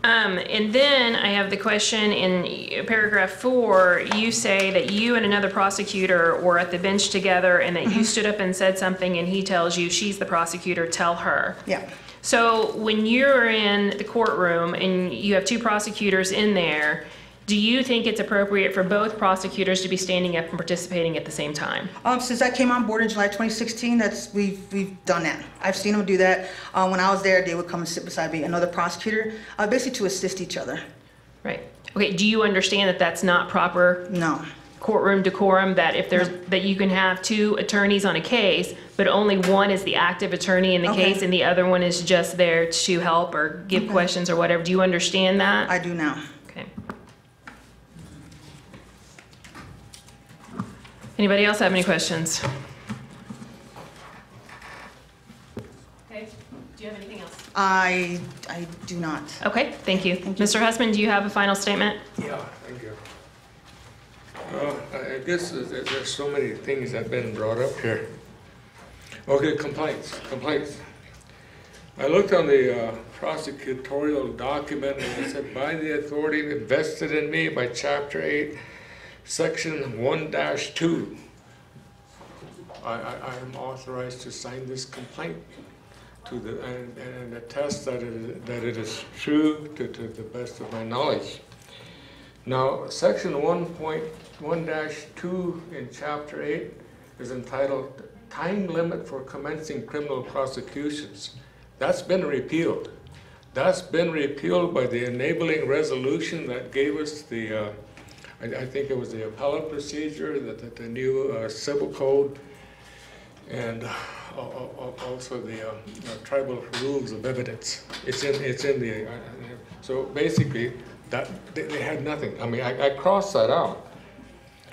Speaker 6: And then I have the question in paragraph 4, you say that you and another prosecutor were at the bench together and that you stood up and said something and he tells you she's the prosecutor, tell her.
Speaker 7: Yeah.
Speaker 6: So when you're in the courtroom and you have two prosecutors in there, do you think it's appropriate for both prosecutors to be standing up and participating at the same time?
Speaker 7: Since I came on board in July 2016, we've done that. I've seen them do that. When I was there, they would come and sit beside me, another prosecutor, basically to assist each other.
Speaker 6: Right. Okay. Do you understand that that's not proper?
Speaker 7: No.
Speaker 6: Courtroom decorum, that if there's that you can have two attorneys on a case, but only one is the active attorney in the case and the other one is just there to help or give questions or whatever. Do you understand that?
Speaker 7: I do now.
Speaker 6: Okay. Anybody else have any questions? Okay. Do you have anything else?
Speaker 7: I do not.
Speaker 6: Okay. Thank you. Mr. Hussman, do you have a final statement?
Speaker 9: Yeah, thank you. I guess there's so many things that have been brought up here. Okay, complaints. I looked on the prosecutorial document and it said, by the authority invested in me by Chapter 8, Section 1-2, I am authorized to sign this complaint and attest that it is true to the best of my knowledge. Now, Section 1.1-2 in Chapter 8 is entitled Time Limit for Commencing Criminal Prosecutions. That's been repealed. That's been repealed by the enabling resolution that gave us the, I think it was the appellate procedure, the new civil code, and also the tribal rules of evidence. It's in the, so basically, that they had nothing. I mean, I crossed that out.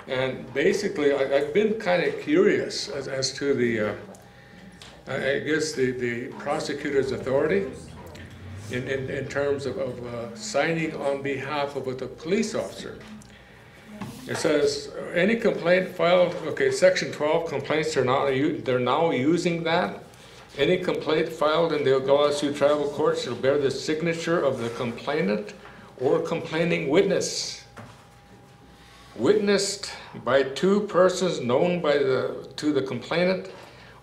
Speaker 9: And basically, I've been kind of curious as to the, I guess, the prosecutor's authority in terms of signing on behalf of a police officer. It says, any complaint filed, okay, Section 12, complaints they're now using that. Any complaint filed in the Oglala Sioux Tribal Court shall bear the signature of the complainant or complaining witness, witnessed by two persons known to the complainant,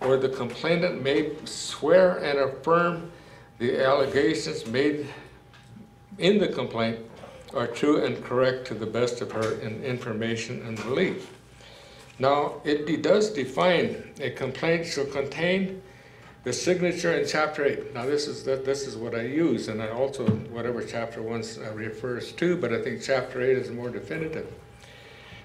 Speaker 9: or the complainant may swear and affirm the allegations made in the complaint are true and correct to the best of her information and belief. Now, it does define a complaint shall contain the signature in Chapter 8. Now, this is what I use, and I also, whatever Chapter 1 refers to, but I think Chapter 8 is more definitive.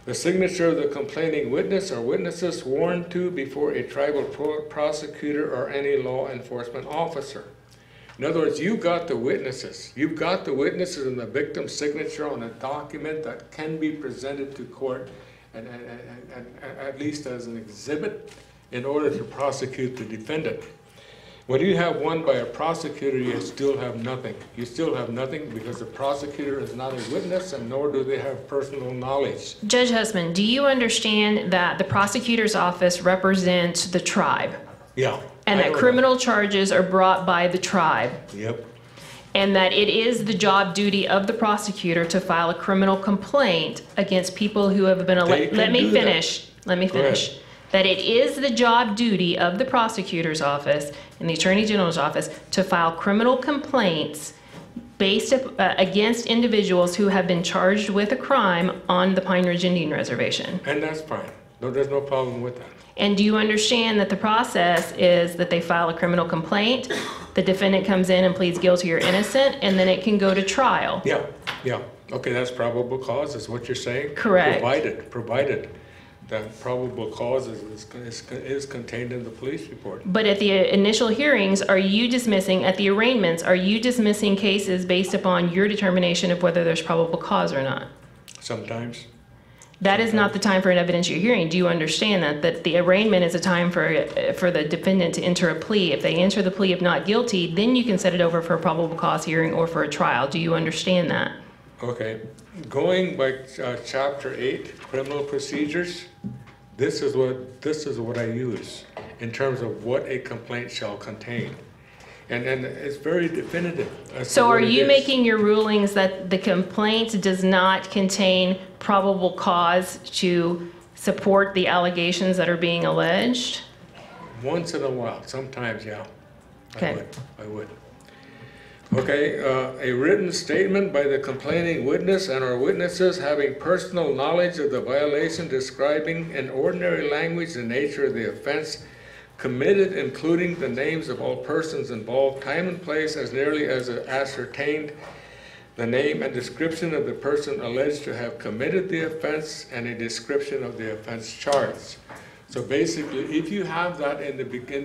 Speaker 9: The signature of the complaining witness or witnesses sworn to before a tribal prosecutor or any law enforcement officer. In other words, you've got the witnesses. You've got the witnesses and the victim's signature on a document that can be presented to court and at least as an exhibit in order to prosecute the defendant. When you have one by a prosecutor, you still have nothing. You still have nothing because the prosecutor is not a witness and nor do they have personal knowledge.
Speaker 6: Judge Hussman, do you understand that the prosecutor's office represents the tribe?
Speaker 9: Yeah.
Speaker 6: And that criminal charges are brought by the tribe?
Speaker 9: Yep.
Speaker 6: And that it is the job duty of the prosecutor to file a criminal complaint against people who have been elected. Let me finish. That it is the job duty of the prosecutor's office and the attorney general's office to file criminal complaints based against individuals who have been charged with a crime on the Pine Ridge Indian Reservation.
Speaker 9: And that's fine. No, there's no problem with that.
Speaker 6: And do you understand that the process is that they file a criminal complaint, the defendant comes in and pleads guilty or innocent, and then it can go to trial?
Speaker 9: Yeah, yeah. Okay, that's probable cause, is what you're saying?
Speaker 6: Correct.
Speaker 9: Provided that probable cause is contained in the police report.
Speaker 6: But at the initial hearings, are you dismissing, at the arraignments, are you dismissing cases based upon your determination of whether there's probable cause or not?
Speaker 9: Sometimes.
Speaker 6: That is not the time for an evidentiary hearing. Do you understand that? That the arraignment is a time for the defendant to enter a plea. If they enter the plea of not guilty, then you can set it over for a probable cause hearing or for a trial. Do you understand that?
Speaker 9: Okay. Going by Chapter 8, criminal procedures, this is what I use in terms of what a complaint shall contain. And it's very definitive.
Speaker 6: So are you making your rulings that the complaint does not contain probable cause to support the allegations that are being alleged?
Speaker 9: Once in a while, sometimes, yeah.
Speaker 6: Okay.
Speaker 9: I would. Okay, a written statement by the complaining witness and or witnesses having personal knowledge of the violation, describing in ordinary language the nature of the offense committed, including the names of all persons involved, time and place as nearly as ascertained, the name and description of the person alleged to have committed the offense, and a description of the offense charged. So basically, if you have that in the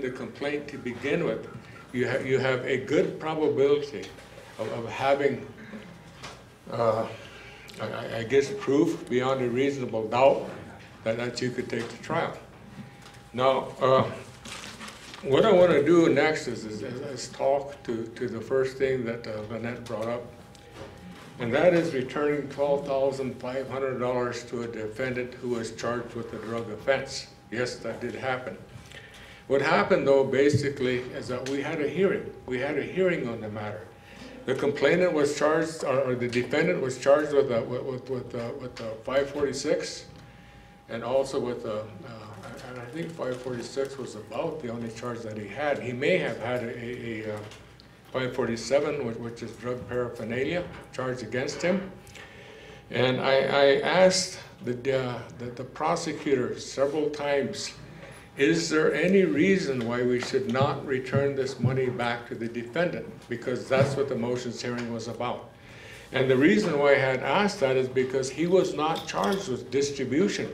Speaker 9: complaint to begin with, you have a good probability of having, I guess, proof beyond a reasonable doubt that you could take to trial. Now, what I want to do next is talk to the first thing that Lynette brought up, and that is returning $12,500 to a defendant who was charged with a drug offense. Yes, that did happen. What happened, though, basically, is that we had a hearing. We had a hearing on the matter. The complainant was charged, or the defendant was charged with 546, and also with and I think 546 was about the only charge that he had. He may have had a 547, which is drug paraphernalia, charged against him. And I asked the prosecutor several times, is there any reason why we should not return this money back to the defendant? Because that's what the motions hearing was about. And the reason why I had asked that is because he was not charged with distribution.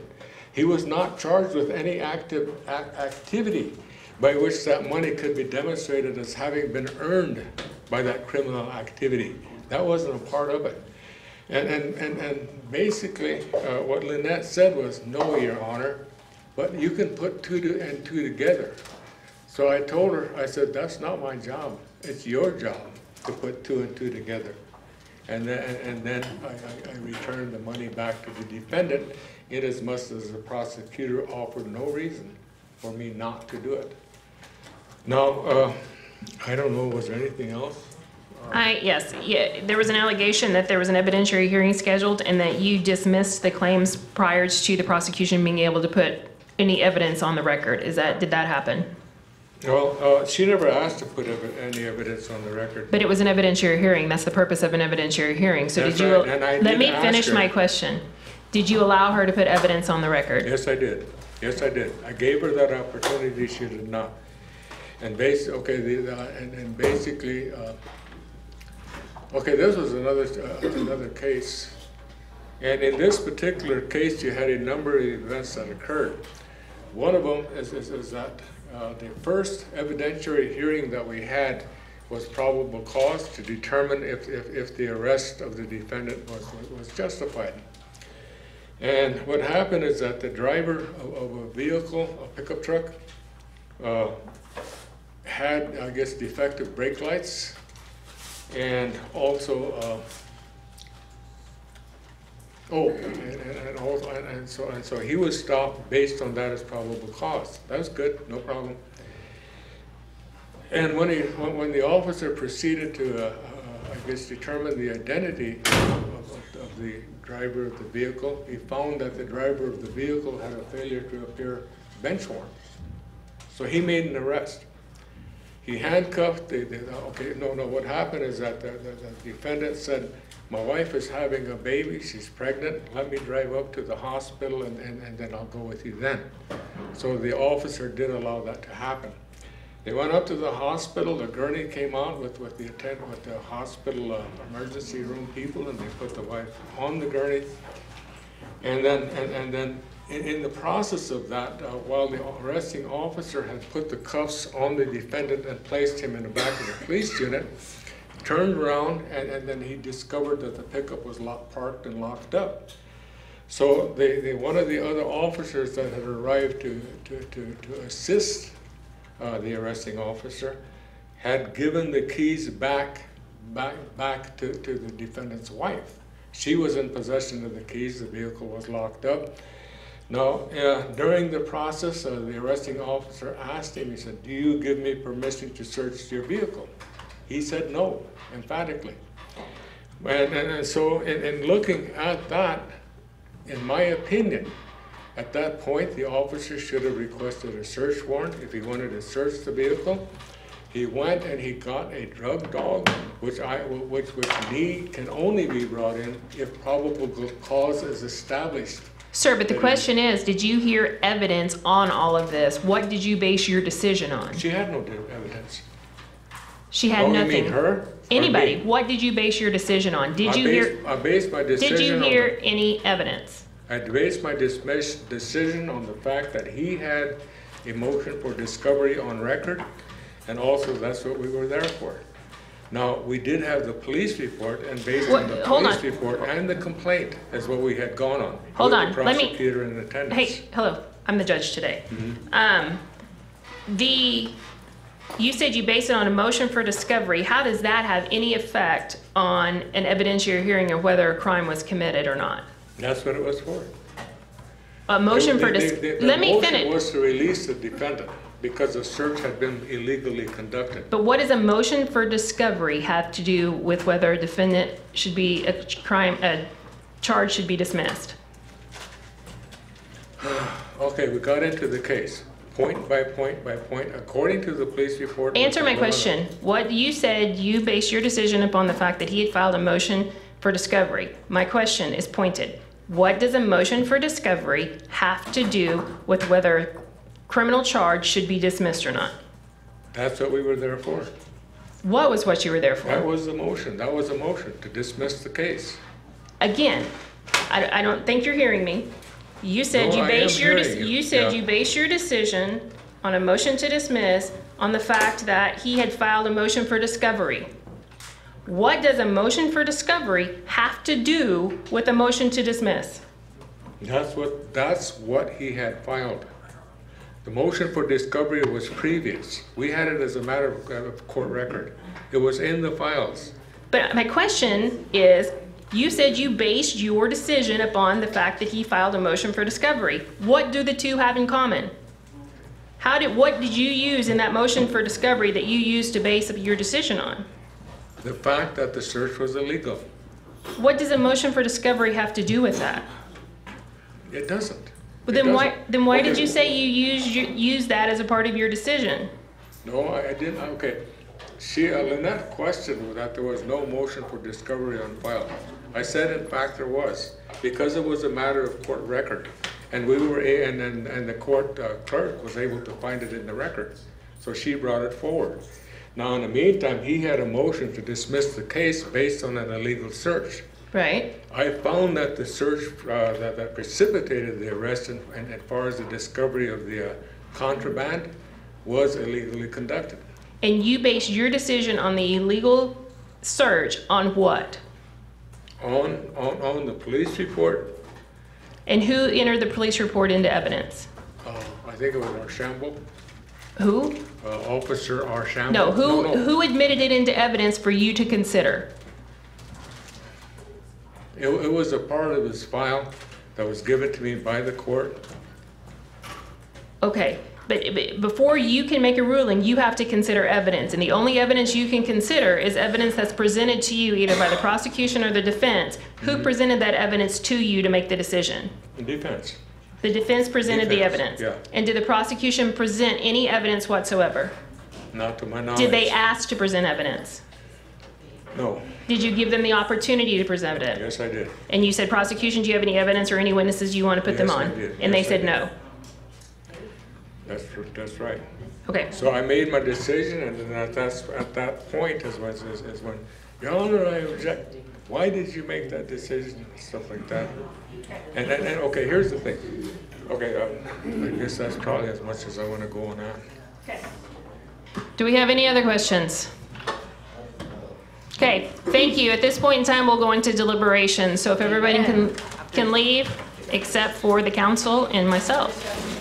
Speaker 9: He was not charged with any activity by which that money could be demonstrated as having been earned by that criminal activity. That wasn't a part of it. And basically, what Lynette said was, no, Your Honor, but you can put two and two together. So I told her, I said, that's not my job. It's your job to put two and two together. And then I returned the money back to the defendant, inasmuch as the prosecutor offered no reason for me not to do it. Now, I don't know, was there anything else?
Speaker 6: Yes, there was an allegation that there was an evidentiary hearing scheduled and that you dismissed the claims prior to the prosecution being able to put any evidence on the record. Did that happen?
Speaker 9: Well, she never asked to put any evidence on the record.
Speaker 6: But it was an evidentiary hearing. That's the purpose of an evidentiary hearing. So
Speaker 9: That's
Speaker 6: did you,
Speaker 9: right.
Speaker 6: let me finish my question. Did you allow her to put evidence on the record?
Speaker 9: Yes, I did. Yes, I did. I gave her that opportunity. She did not. And basically, okay, this was another case. And in this particular case, you had a number of events that occurred. One of them is that the first evidentiary hearing that we had was probable cause to determine if the arrest of the defendant was justified. And what happened is that the driver of a vehicle, a pickup truck, had, I guess, defective brake lights, and also, so he was stopped based on that as probable cause. That was good, no problem. And when the officer proceeded to, I guess, determine the identity of the driver of the vehicle, he found that the driver of the vehicle had a failure to appear bench warrant. So he made an arrest. He handcuffed what happened is that the defendant said, my wife is having a baby, she's pregnant, let me drive up to the hospital and then I'll go with you then. So the officer did allow that to happen. They went up to the hospital, the gurney came out with the hospital emergency room people, and they put the wife on the gurney. And then in the process of that, while the arresting officer had put the cuffs on the defendant and placed him in the back of the police unit, turned around and then he discovered that the pickup was parked and locked up. So one of the other officers that had arrived to assist the arresting officer had given the keys back to the defendant's wife. She was in possession of the keys, the vehicle was locked up. Now, during the process, the arresting officer asked him, he said, "Do you give me permission to search your vehicle?" He said no, emphatically. And so in looking at that, in my opinion, at that point, the officer should have requested a search warrant if he wanted to search the vehicle. He went and he got a drug dog, which can only be brought in if probable cause is established.
Speaker 6: Sir, but the question is, did you hear evidence on all of this? What did you base your decision on?
Speaker 9: She had no evidence.
Speaker 6: She had nothing.
Speaker 9: You mean her?
Speaker 6: Anybody? What did you base your decision on? Did you hear?
Speaker 9: I based my decision.
Speaker 6: Did you hear any evidence?
Speaker 9: I based my decision on the fact that he had a motion for discovery on record, and also that's what we were there for. Now, we did have the police report, and based on the police report and the complaint is what we had gone on.
Speaker 6: Hold on,
Speaker 9: the prosecutor in attendance.
Speaker 6: Hey, hello, I'm the judge today. You said you based it on a motion for discovery. How does that have any effect on an evidentiary hearing of whether a crime was committed or not?
Speaker 9: That's what it was for.
Speaker 6: A motion for discovery. Let me finish.
Speaker 9: The motion was to release the defendant because the search had been illegally conducted.
Speaker 6: But what does a motion for discovery have to do with whether a defendant should be a charge should be dismissed?
Speaker 9: Okay, we got into the case. Point by point by point, according to the police report.
Speaker 6: Answer my question. What you said, you based your decision upon the fact that he had filed a motion for discovery. My question is pointed. What does a motion for discovery have to do with whether a criminal charge should be dismissed or not?
Speaker 9: That's what we were there for.
Speaker 6: What was what you were there for?
Speaker 9: That was the motion. That was a motion to dismiss the case.
Speaker 6: Again, I don't think you're hearing me. You said you based your decision on a motion to dismiss on the fact that he had filed a motion for discovery. What does a motion for discovery have to do with a motion to dismiss?
Speaker 9: That's what he had filed. The motion for discovery was previous. We had it as a matter of court record. It was in the files.
Speaker 6: But my question is, you said you based your decision upon the fact that he filed a motion for discovery. What do the two have in common? What did you use in that motion for discovery that you used to base your decision on?
Speaker 9: The fact that the search was illegal.
Speaker 6: What does a motion for discovery have to do with that?
Speaker 9: It doesn't.
Speaker 6: Well, then why did you say you used that as a part of your decision?
Speaker 9: No, I didn't. Okay. Lynette questioned that there was no motion for discovery on file. I said, in fact, there was, because it was a matter of court record, and the court clerk was able to find it in the record, so she brought it forward. Now, in the meantime, he had a motion to dismiss the case based on an illegal search.
Speaker 6: Right.
Speaker 9: I found that the search that precipitated the arrest, and as far as the discovery of the contraband, was illegally conducted.
Speaker 6: And you based your decision on the illegal search on what?
Speaker 9: On the police report.
Speaker 6: And who entered the police report into evidence?
Speaker 9: I think it was Archambault.
Speaker 6: Who?
Speaker 9: Officer Archambault.
Speaker 6: No, who admitted it into evidence for you to consider?
Speaker 9: It was a part of his file that was given to me by the court.
Speaker 6: Okay, but before you can make a ruling, you have to consider evidence, and the only evidence you can consider is evidence that's presented to you either by the prosecution or the defense. Who presented that evidence to you to make the decision?
Speaker 9: The defense.
Speaker 6: The defense presented the evidence?
Speaker 9: Yeah.
Speaker 6: And did the prosecution present any evidence whatsoever?
Speaker 9: Not to my knowledge.
Speaker 6: Did they ask to present evidence?
Speaker 9: No.
Speaker 6: Did you give them the opportunity to present it?
Speaker 9: Yes, I did.
Speaker 6: And you said, prosecution, do you have any evidence or any witnesses you want to put them
Speaker 9: Yes, I
Speaker 6: on?
Speaker 9: did.
Speaker 6: And they
Speaker 9: Yes, I
Speaker 6: said
Speaker 9: did.
Speaker 6: no.
Speaker 9: That's right.
Speaker 6: Okay.
Speaker 9: So I made my decision, and then at that point is when, Your Honor, I object. Why did you make that decision? Stuff like that. And okay, here's the thing. Okay, I guess that's probably as much as I want to go on that.
Speaker 6: Okay. Do we have any other questions? Okay, thank you. At this point in time, we'll go into deliberation. So if everybody can leave, except for the council and myself.